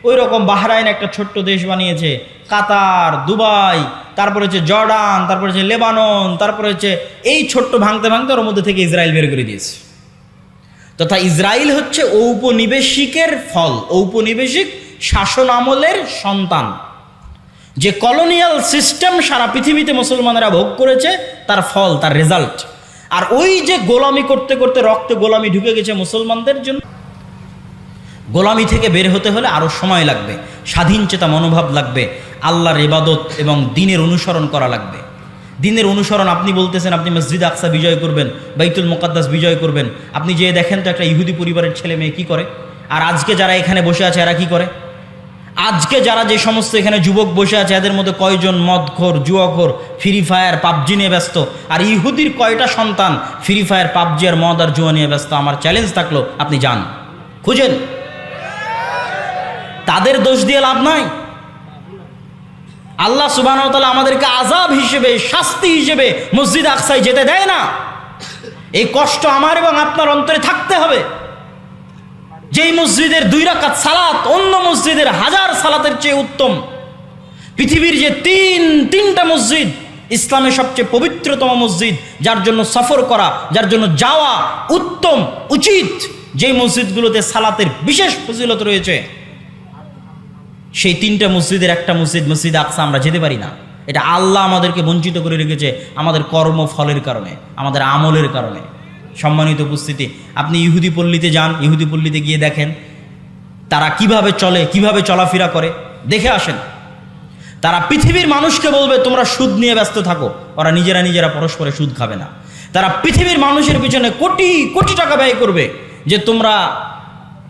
A: ওই রকম বাহরাইন একটা ছোট্ট দেশ বানিয়েছে, কাতার, দুবাই, তারপরে হচ্ছে জর্ডান, তারপরে হচ্ছে লেবানন, তারপরে হচ্ছে এই ছোট্ট ভাঙতে ভাঙতে ওর মধ্যে থেকে ইসরায়েল বের করে দিয়েছে। তথা ইসরায়েল হচ্ছে ঔপনিবেশিকের ফল, ঔপনিবেশিক শাসন আমলের সন্তান। যে কলোনিয়াল সিস্টেম সারা পৃথিবীতে মুসলমানেরা ভোগ করেছে, তার ফল, তার রেজাল্ট। আর ওই যে গোলামি করতে করতে রক্তে গোলামি ঢুকে গেছে মুসলমানদের জন্য, গোলামি থেকে বের হতে হলে আরও সময় লাগবে, স্বাধীন চেতা মনোভাব লাগবে, আল্লাহর ইবাদত এবং দ্বীনের অনুসরণ করা লাগবে। দ্বীনের অনুসরণ, আপনি বলতেছেন আপনি মসজিদ আকসা বিজয় করবেন, বাইতুল মুকাদ্দাস বিজয় করবেন, আপনি যে দেখেন তো একটা ইহুদি পরিবারের ছেলে মেয়ে কী করে, আর আজকে যারা এখানে বসে আছে এরা কী করে? আজকে যারা যে সমস্ত এখানে যুবক বসে আছে, এদের মধ্যে কয়জন মদখোর, জুয়াখোর, ফ্রি ফায়ার, পাবজি নিয়ে ব্যস্ত? আর ইহুদির কয়টা সন্তান ফ্রি ফায়ার, পাবজি আর মদ আর জুয়া নিয়ে ব্যস্ত? আমার চ্যালেঞ্জ থাকলো আপনি যান, খুঁজেন। তাদের দোষ দিয়ে লাভ নাই। আল্লাহ সুবহানাহু ওয়া তাআলা আমাদেরকে আযাব হিসেবে, শাস্তি হিসেবে মসজিদ আকসায় যেতে দেয় না। এই কষ্ট আমার এবং আপনার অন্তরে থাকতে হবে। যেই মসজিদের 2 রাকাত সালাত অন্য মসজিদের 1000 সালাতের চেয়ে উত্তম, পৃথিবীর যে তিনটা মসজিদ, ইসলামের সবচেয়ে পবিত্রতম মসজিদ, যার জন্য সফর করা, যার জন্য যাওয়া উত্তম, উচিত, যেই মসজিদগুলোতে সালাতের বিশেষ ফজিলত রয়েছে, সেই 3টা মসজিদের একটা মসজিদ, মসজিদ আকসা, আমরা যেতে পারি না। এটা আল্লাহ আমাদেরকে বঞ্চিত করে রেখেছে আমাদের কর্মফলের কারণে, আমাদের আমলের কারণে। সম্মানিত উপস্থিতি, আপনি ইহুদি পল্লীতে যান, ইহুদি পল্লীতে গিয়ে দেখেন তারা কিভাবে চলে, কিভাবে চলাফেরা করে, দেখে আসেন। তারা পৃথিবীর মানুষকে বলবে তোমরা সুদ নিয়ে ব্যস্ত থাকো, ওরা নিজেরা পরস্পরে সুদ খাবে না। তারা পৃথিবীর মানুষের পিছনে কোটি কোটি টাকা ব্যয় করবে যে তোমরা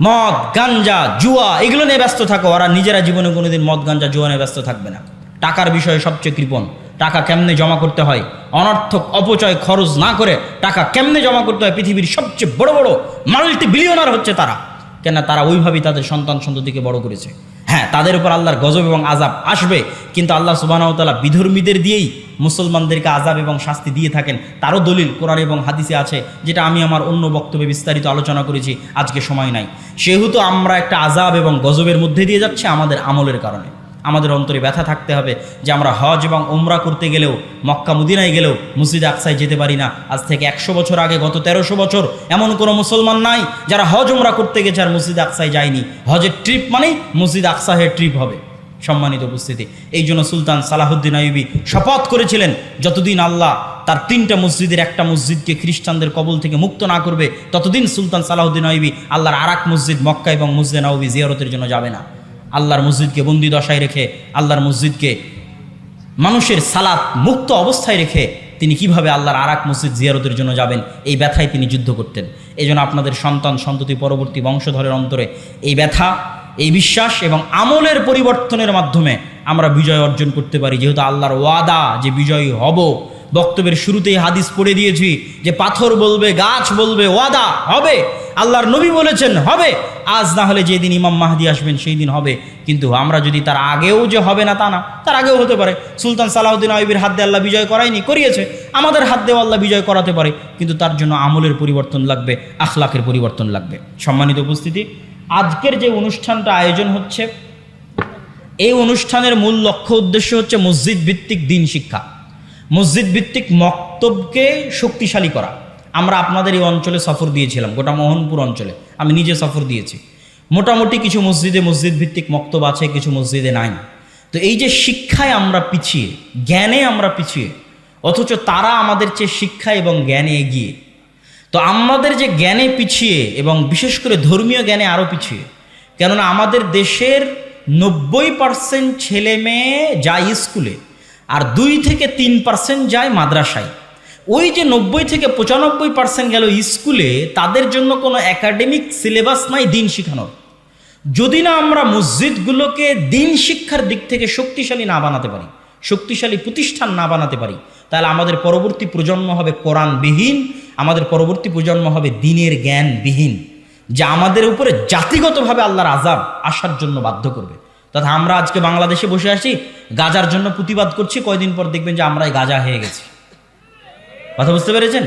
A: মদ, গাঞ্জা, জুয়া এগুলো নিয়ে ব্যস্ত থাকো, ওরা নিজেরা জীবনে কোনোদিন মদ, গাঞ্জা, জুয়া নিয়ে ব্যস্ত থাকবে না। টাকার বিষয়ে সবচেয়ে কৃপণ। টাকা কেমনে জমা করতে হয়, অনর্থক অপচয় খরচ না করে টাকা কেমনে জমা করতে হয়। পৃথিবীর সবচেয়ে বড় বড় মাল্টি বিলিয়নার হচ্ছে তারা, কেন তারা ওইভাবেই তাদের সন্তান সন্ততিকে বড় করেছে। হ্যাঁ, তাদের উপর আল্লাহর গজব এবং আযাব আসবে, কিন্তু আল্লাহ সুবহানাহু ওয়া তাআলা বিধর্মীদের দিয়েই মুসলমানদেরকে আযাব এবং শাস্তি দিয়ে থাকেন। তারও দলিল কোরআন এবং হাদিসে আছে, যেটা আমি আমার অন্য বক্তব্যে বিস্তারিত আলোচনা করেছি, আজকে সময় নাই। সেহেতু আমরা একটা আযাব এবং গজবের মধ্যে দিয়ে যাচ্ছে আমাদের আমলের কারণে। আমাদের অন্তরে ব্যথা থাকতে হবে যে আমরা হজ এবং উমরা করতে গেলেও, মক্কা মদিনায় গেলেও মসজিদ আকসায় যেতে পারি না। আজ থেকে 100 বছর আগে, গত 1300 বছর এমন কোনো মুসলমান নাই যারা হজ উমরা করতে গেছে আর মসজিদ আকসায় যায়নি। হজের ট্রিপ মানেই মসজিদ আকসাহের ট্রিপ হবে। সম্মানিত উপস্থিতি, এই জন্য সুলতান সালাহুদ্দিন আইয়ুবী শপথ করেছিলেন, যতদিন আল্লাহ তার 3টা মসজিদের একটা মসজিদকে খ্রিস্টানদের কবল থেকে মুক্ত না করবে, ততদিন সুলতান সালাহুদ্দিন আইয়ুবী আল্লাহর আরাক মসজিদ মক্কা এবং মসজিদে নববী জিয়ারতের জন্য যাবে না। আল্লাহর মসজিদকে বন্দি দশায় রেখে, আল্লাহর মসজিদকে মানুষের সালাত মুক্ত অবস্থায় রেখে তিনি কিভাবে আল্লাহর আরাক মসজিদ জিয়ারতের জন্য যাবেন, এই ব্যথায় তিনি যুদ্ধ করতেন। এই জন্য আপনাদের সন্তান সন্ততি পরবর্তী বংশধরের অন্তরে এই ব্যথা, এই বিশ্বাস এবং আমলের পরিবর্তনের মাধ্যমে আমরা বিজয় অর্জন করতে পারি। যেহেতু আল্লাহর ওয়াদা যে বিজয়ী হব, বক্তব্যের শুরুতেই হাদিস পড়ে দিয়েছি যে পাথর বলবে, গাছ বলবে, ওয়াদা হবে। আল্লাহর নবী বলেছেন হবে, আজ না হলে যেদিন ইমাম মাহদি আসবেন সেই দিন হবে। কিন্তু আমরা যদি তার আগেও যে হবে না তা না, তার আগেও হতে পারে। সুলতান সালাহুদ্দিন আইয়ুবীর হাত দিয়ে আল্লাহ বিজয় করায়নি, করিয়েছে। আমাদের হাত দিয়েও আল্লাহ বিজয় করাতে পারে, কিন্তু তার জন্য আমলের পরিবর্তন লাগবে, আখলাকের পরিবর্তন লাগবে। সম্মানিত উপস্থিতি, আজকের যে অনুষ্ঠানটা আয়োজন হচ্ছে, এই অনুষ্ঠানের মূল লক্ষ্য উদ্দেশ্য হচ্ছে মসজিদ ভিত্তিক দ্বীন শিক্ষা, মসজিদ ভিত্তিক মক্তবকে শক্তিশালী করা। আমরা আপনাদের এই অঞ্চলে সফর দিয়েছিলাম, গোটা মোহনপুর অঞ্চলে আমি নিজে সফর দিয়েছি। মোটামুটি কিছু মসজিদে মসজিদ ভিত্তিক মক্তব আছে, কিছু মসজিদে নাই। তো এই যে শিক্ষায় আমরা পিছিয়ে, জ্ঞানে আমরা পিছিয়ে, অথচ তারা আমাদের চেয়ে শিক্ষা এবং জ্ঞানে এগিয়ে। তো আমাদের যে জ্ঞানে পিছিয়ে এবং বিশেষ করে ধর্মীয় জ্ঞানে আরও পিছিয়ে, কেননা আমাদের দেশের 90% ছেলে মেয়ে যায় স্কুলে আর 2 থেকে 3% যায় মাদ্রাসায়। ওই যে 90 থেকে 95% গেল স্কুলে, তাদের জন্য কোনো একাডেমিক সিলেবাস নাই দ্বীন শেখানোর। যদি না আমরা মসজিদগুলোকে দ্বীন শিক্ষার দিক থেকে শক্তিশালী না বানাতে পারি, শক্তিশালী প্রতিষ্ঠান না বানাতে পারি, তাহলে আমাদের পরবর্তী প্রজন্ম হবে কোরআনবিহীন, আমাদের পরবর্তী প্রজন্ম হবে দ্বীনের জ্ঞানবিহীন, যা আমাদের উপরে জাতিগতভাবে আল্লাহর আযাব আসার জন্য বাধ্য করবে। তথা আমরা আজকে বাংলাদেশে বসে আছি, গাজার জন্য প্রতিবাদ করছি, কয়দিন পর দেখবেন যে আমরাই গাজা হয়ে গেছি। কথা বুঝতে পেরেছেন?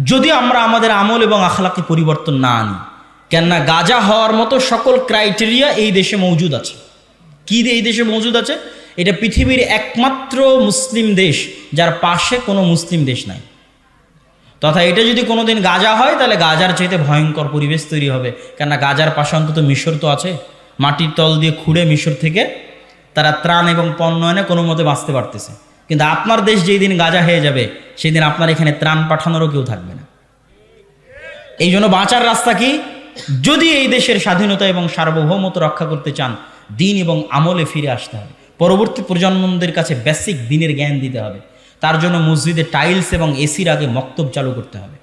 A: যদি আমরা আমাদের আমল এবং আখলাকে পরিবর্তন না আনি, কেননা গাজা হওয়ার মতো সকল ক্রাইটেরিয়া এই দেশে মজুদ আছে। কি এই দেশে মজুদ আছে? এটা পৃথিবীর একমাত্র মুসলিম দেশ যার পাশে কোনো মুসলিম দেশ নাই। তথা এটা যদি কোনোদিন গাজা হয়, তাহলে গাজার চাইতে ভয়ঙ্কর পরিবেশ তৈরি হবে। কেননা গাজার পাশে অন্তত মিশর তো আছে, মাটির তল দিয়ে খুঁড়ে মিশর থেকে তারা ত্রাণ এবং পণ্যয়নে কোনো মতে বাঁচতে পারতেছে। কিন্তু আপনার দেশ যেই দিন গাজা হয়ে যাবে, সেই দিন আপনার এখানে ত্রাণ পাঠানোরও কেউ থাকবে না। এই জন্য বাঁচার রাস্তা কি? যদি এই দেশের স্বাধীনতা এবং সার্বভৌমত্ব রক্ষা করতে চান, দ্বীন এবং আমলে ফিরে আসতে হবে। পরবর্তী প্রজন্মদের কাছে বেসিক দ্বীনের জ্ঞান দিতে হবে। তার জন্য মসজিদে টাইলস এবং এসির আগে মক্তব চালু করতে হবে।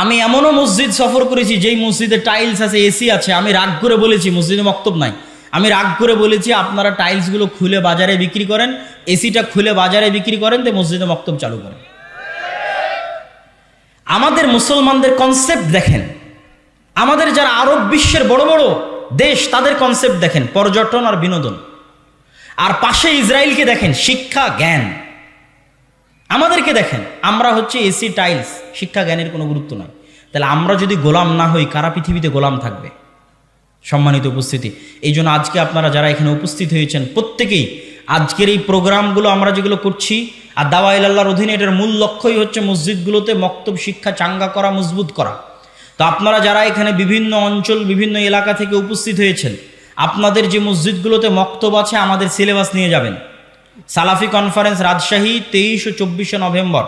A: আমি এমনও মসজিদ সফর করেছি যেই মসজিদে টাইলস আছে, এসি আছে, আমি রাগ করে বলেছি মসজিদে মক্তব নাই। আমি রাগ করে বলেছি আপনারা টাইলসগুলো খুলে বাজারে বিক্রি করেন, এসিটা খুলে বাজারে বিক্রি করেন, তো মসজিদে মক্তব চালু করেন। আমাদের মুসলমানদের কনসেপ্ট দেখেন, আমাদের যারা আরব বিশ্বের বড় বড় দেশ তাদের কনসেপ্ট দেখেন, পর্যটন আর বিনোদন। আর পাশে ইসরায়েলকে দেখেন, শিক্ষা জ্ঞান। আমাদেরকে দেখেন, আমরা হচ্ছে এসি টাইলস, শিক্ষা জ্ঞানের কোনো গুরুত্ব নাই। তাহলে আমরা যদি গোলাম না হই, কারা পৃথিবীতে গোলাম থাকবে? সম্মানিত উপস্থিতি, এই জন্য আজকে আপনারা যারা এখানে উপস্থিত হয়েছেন প্রত্যেকেই আজকের এই প্রোগ্রামগুলো আমরা যেগুলো করছি, আর দাওয়া ইলাল্লাহর অধীনে এটার মূল লক্ষ্যই হচ্ছে মসজিদগুলোতে মক্তব শিক্ষা চাঙ্গা করা, মজবুত করা। তো আপনারা যারা এখানে বিভিন্ন অঞ্চল, বিভিন্ন এলাকা থেকে উপস্থিত হয়েছেন, আপনাদের যে মসজিদগুলোতে মক্তব আছে, আমাদের সিলেবাস নিয়ে যাবেন। সালাফি কনফারেন্স রাজশাহী 23 ও 24 নভেম্বর,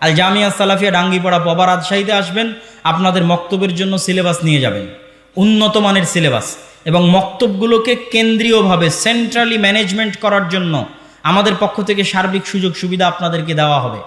A: আল জামিয়া সালাফিয়া ডাঙ্গিপাড়া পবা রাজশাহীতে আসবেন। আপনাদের মক্তবের জন্য সিলেবাস নিয়ে যাবেন, উন্নত মানের সিলেবাস। এবং মক্তবগুলোকে কেন্দ্রীয়ভাবে সেন্ট্রালি ম্যানেজমেন্ট করার জন্য আমাদের পক্ষ থেকে সার্বিক সুযোগ সুবিধা আপনাদেরকে দেওয়া হবে।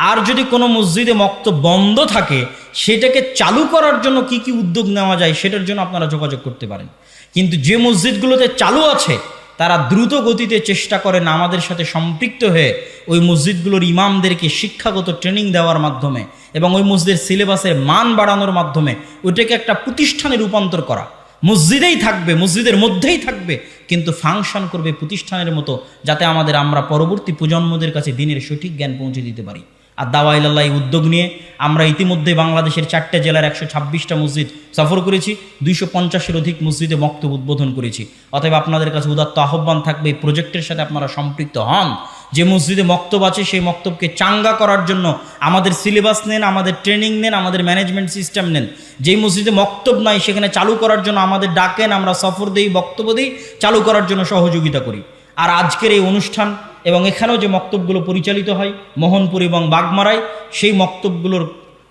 A: আর যদি কোনো মসজিদে মক্তব বন্ধ থাকে, সেটাকে চালু করার জন্য কি কি উদ্যোগ নেওয়া যায়, সেটার জন্য আপনারা যোগাযোগ করতে পারেন। কিন্তু যে মসজিদগুলোতে চালু আছে, তারা দ্রুত গতিতে চেষ্টা করেন আমাদের সাথে সম্পৃক্ত হয়ে ওই মসজিদগুলোর ইমামদেরকে শিক্ষাগত ট্রেনিং দেওয়ার মাধ্যমে এবং ওই মসজিদের সিলেবাসের মান বাড়ানোর মাধ্যমে ওইটাকে একটা প্রতিষ্ঠানে রূপান্তর করা। মসজিদেই থাকবে, মসজিদের মধ্যেই থাকবে, কিন্তু ফাংশন করবে প্রতিষ্ঠানের মতো, যাতে আমরা পরবর্তী প্রজন্মদের কাছে দিনের সঠিক জ্ঞান পৌঁছে দিতে পারি। আর দাওয়া ইলাল্লাহ এই উদ্যোগ নিয়ে আমরা ইতিমধ্যে বাংলাদেশের 4টে জেলার 126টা মসজিদ সফর করেছি, 250-এর অধিক মসজিদে মক্তব উদ্বোধন করেছি। অতএব আপনাদের কাছে উদাত্ত আহ্বান থাকবে এই প্রজেক্টের সাথে আপনারা সম্পৃক্ত হন। যে মসজিদে মক্তব আছে সেই মক্তবকে চাঙ্গা করার জন্য আমাদের সিলেবাস নেন, আমাদের ট্রেনিং নেন, আমাদের ম্যানেজমেন্ট সিস্টেম নেন। যেই মসজিদে মক্তব নাই সেখানে চালু করার জন্য আমাদের ডাকেন, আমরা সফর দিই, বক্তব্য দিই, চালু করার জন্য সহযোগিতা করি। আর আজকের এই অনুষ্ঠান এবং এখানেও যে মক্তবগুলো পরিচালিত হয় মোহনপুর এবং বাগমারায়, সেই মক্তবগুলোর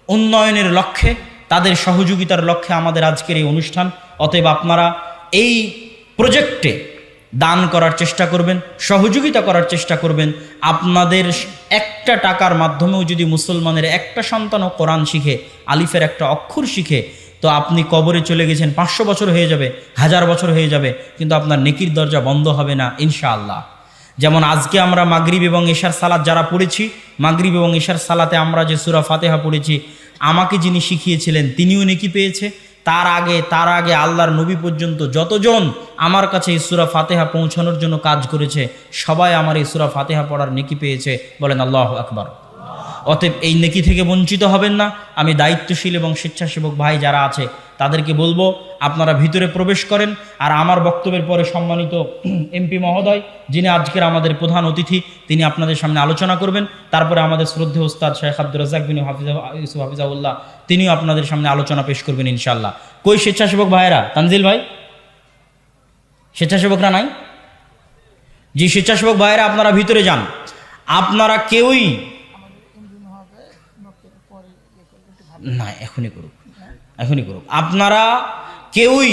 A: উন্নয়নের লক্ষ্যে, তাদের সহযোগিতার লক্ষ্যে আমাদের আজকের এই অনুষ্ঠান। অতএব আপনারা এই প্রজেক্টে দান করার চেষ্টা করবেন, সহযোগিতা করার চেষ্টা করবেন। আপনাদের একটা টাকার মাধ্যমেও যদি মুসলমানের একটা সন্তানও কোরআন শিখে, আলিফের একটা অক্ষর শিখে, তো আপনি কবরে চলে গেছেন, 500 বছর হয়ে যাবে, 1000 বছর হয়ে যাবে, কিন্তু আপনার নেকির দরজা বন্ধ হবে না ইনশাআল্লাহ। যেমন আজকে আমরা মাগরিব এবং এশার সালাত যারা পড়েছি, মাগরিব এবং এশার সালাতে আমরা যে সূরা ফাতিহা পড়েছি, আমাকে যিনি শিখিয়েছিলেন তিনিও নেকি পেয়েছে। তার আগে আল্লাহর নবী পর্যন্ত যতজন আমার কাছে এই সূরা ফাতিহা পৌঁছানোর জন্য কাজ করেছে, সবাই আমার এই সূরা ফাতিহা পড়ার নেকি পেয়েছে। বলেন আল্লাহু আকবার। অতএব এই নেকি থেকে বঞ্চিত হবেন না। আমি দায়িত্বশীল এবং স্বেচ্ছাসেবক ভাই যারা আছে তাদেরকে বলবো, আপনারা ভিতরে প্রবেশ করেন। আর আমার বক্তব্যের পরে সম্মানিত এমপি মহোদয়, যিনি আজকের আমাদের প্রধান অতিথি, তিনি আপনাদের সামনে আলোচনা করবেন। তারপরে আমাদের শ্রদ্ধেয় ওস্তাদ শেখ আব্দুর রাজ্জাক বিন ইউসুফ হাফিজাউল্লাহ, তিনিও আপনাদের সামনে আলোচনা পেশ করবেন ইনশাআল্লাহ। কই স্বেচ্ছাসেবক ভাইয়েরা? তানজিল ভাই, স্বেচ্ছাসেবকরা নাই? জি, স্বেচ্ছাসেবক ভাইয়েরা আপনারা ভিতরে যান। আপনারা কেউই না, এখনই করুক। আপনারা কেউই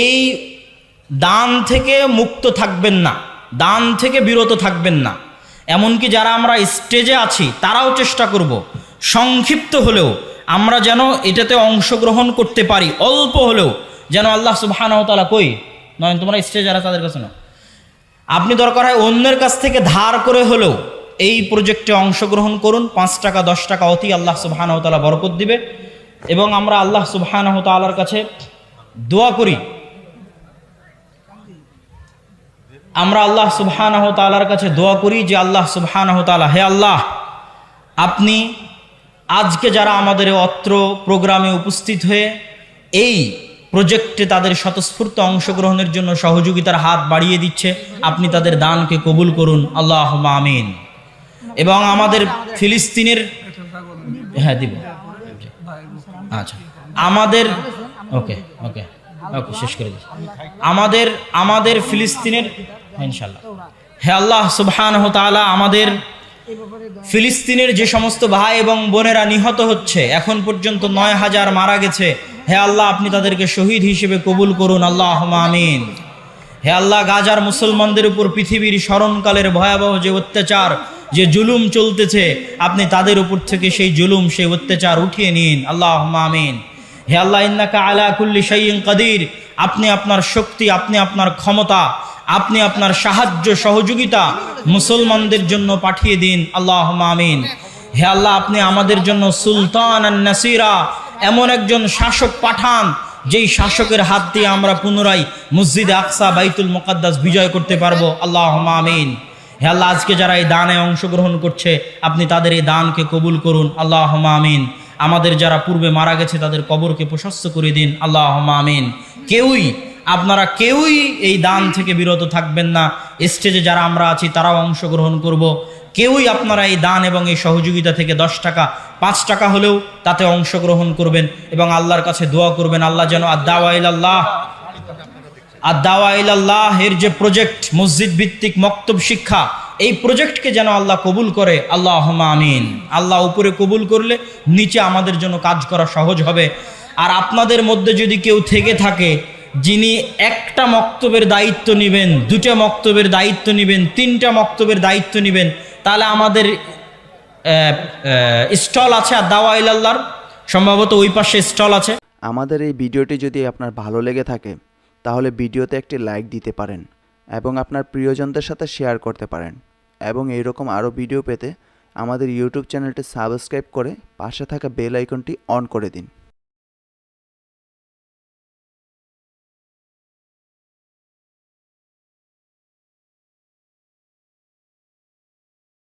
A: এই দান থেকে মুক্ত থাকবেন না, দান থেকে বিরত থাকবেন না। এমনকি যারা আমরা স্টেজে আছি তারাও চেষ্টা করব সংক্ষিপ্ত হলেও আমরা যেন এটাতে অংশগ্রহণ করতে পারি, অল্প হলেও যেন আল্লাহ সুবহানাহু ওয়া তাআলা কই নয়, তোমরা স্টেজে যারা তাদের কাছে না, আপনি দরকার হয় অন্যের কাছ থেকে ধার করে হলেও এই প্রজেক্টে অংশগ্রহণ করুন। 5 টাকা 10 টাকা অতি আল্লাহ সুবহানাহু ওয়া তাআলা বরকত দিবে। এবং আমরা আল্লাহ সুবহানাহু ওয়া তাআলার কাছে দোয়া করি, যে আল্লাহ সুবহানাহু ওয়া তাআলা, হে আল্লাহ, আপনি আজকে যারা আমাদের অত্র প্রোগ্রামে উপস্থিত হয়ে এই প্রজেক্টে তাদের স্বতঃস্ফূর্ত অংশগ্রহণের জন্য সহযোগিতার হাত বাড়িয়ে দিচ্ছে, আপনি তাদের দানকে কবুল করুন, আল্লাহুম্মা আমিন। এবং আমাদের ফিলিস্তিনের, হ্যাঁ দিব, আচ্ছা, আমাদের শেষ করে দিচ্ছি। আমাদের ফিলিস্তিনের, ইনশাআল্লাহ, হে আল্লাহ সুবহানাহু ওয়া তাআলা, আমাদের ফিলিস্তিনের যে সমস্ত ভাই এবং বোনেরা নিহত হচ্ছে, এখন পর্যন্ত 9000 মারা গেছে, হে আল্লাহ, আপনি তাদেরকে শহীদ হিসেবে কবুল করুন, আল্লাহুম্মা আমিন। হে আল্লাহ, গাজার মুসলমানদের উপর পৃথিবীর স্মরণকালের ভয়াবহ যে অত্যাচার, যে জুলুম চলতেছে, আপনি তাদের উপর থেকে সেই জুলুম, সেই অত্যাচার উঠিয়ে নিন, আল্লাহুম্মা আমিন। হে আল্লাহ, ইন্নাকা আলা কুল্লি শাইইন কাদির, আপনি আপনার শক্তি, আপনি আপনার ক্ষমতা, আপনি আপনার সাহায্য সহযোগিতা মুসলমানদের জন্য পাঠিয়ে দিন, আল্লাহুম্মা আমিন। হে আল্লাহ, আপনি আমাদের জন্য সুলতান নাসিরা, এমন একজন শাসক পাঠান যেই শাসকের হাত দিয়ে আমরা পুনরায় মসজিদে আকসা, বাইতুল মুকাদ্দাস বিজয় করতে পারবো, আল্লাহুম্মা আমিন। হে আল্লাহ, আজকে যারা এই দানে অংশগ্রহণ করছে, আপনি তাদের এই দানকে কবুল করুন, আল্লাহুম্মা আমিন। আমাদের যারা পূর্বে মারা গেছে তাদের কবরকে প্রশস্ত করে দিন, আল্লাহুম্মা আমিন। আপনারা কেউই এই দান থেকে বিরত থাকবেন না। স্টেজে যারা আমরা আছি তারাও অংশগ্রহণ করব। কেউই আপনারা এই দান এবং এই সহযোগিতা থেকে 10 টাকা 5 টাকা হলেও তাতে অংশগ্রহণ করবেন এবং আল্লাহর কাছে দোয়া করবেন, আল্লাহ যেন আদ-দাওয়া ইলাল্লাহ এর যে প্রজেক্ট, মসজিদ ভিত্তিক মক্তব শিক্ষা, এই প্রজেক্টকে যেন আল্লাহ কবুল করে, আল্লাহুম্মা আমিন। আল্লাহ উপরে কবুল করলে নিচে আমাদের জন্য কাজ করা সহজ হবে। আর আপনাদের মধ্যে যদি কেউ থেকে থাকে যিনি একটা মক্তবের দায়িত্ব নেবেন, 2টা মক্তবের দায়িত্ব নেবেন, 3টা মক্তবের দায়িত্ব নেবেন, তাহলে আমাদের স্টল আছে আদ-দাওয়া ইলাল্লাহর, সম্ভবত ওই পাশে স্টল আছে।
B: আমাদের এই ভিডিওটি যদি আপনার ভালো লেগে থাকে তাহলে ভিডিওতে একটি লাইক দিতে পারেন এবং আপনার প্রিয়জনদের সাথে শেয়ার করতে পারেন। এবং এইরকম আরও ভিডিও পেতে আমাদের ইউটিউব চ্যানেলটি সাবস্ক্রাইব করে পাশে থাকা বেল আইকনটি অন করে দিন।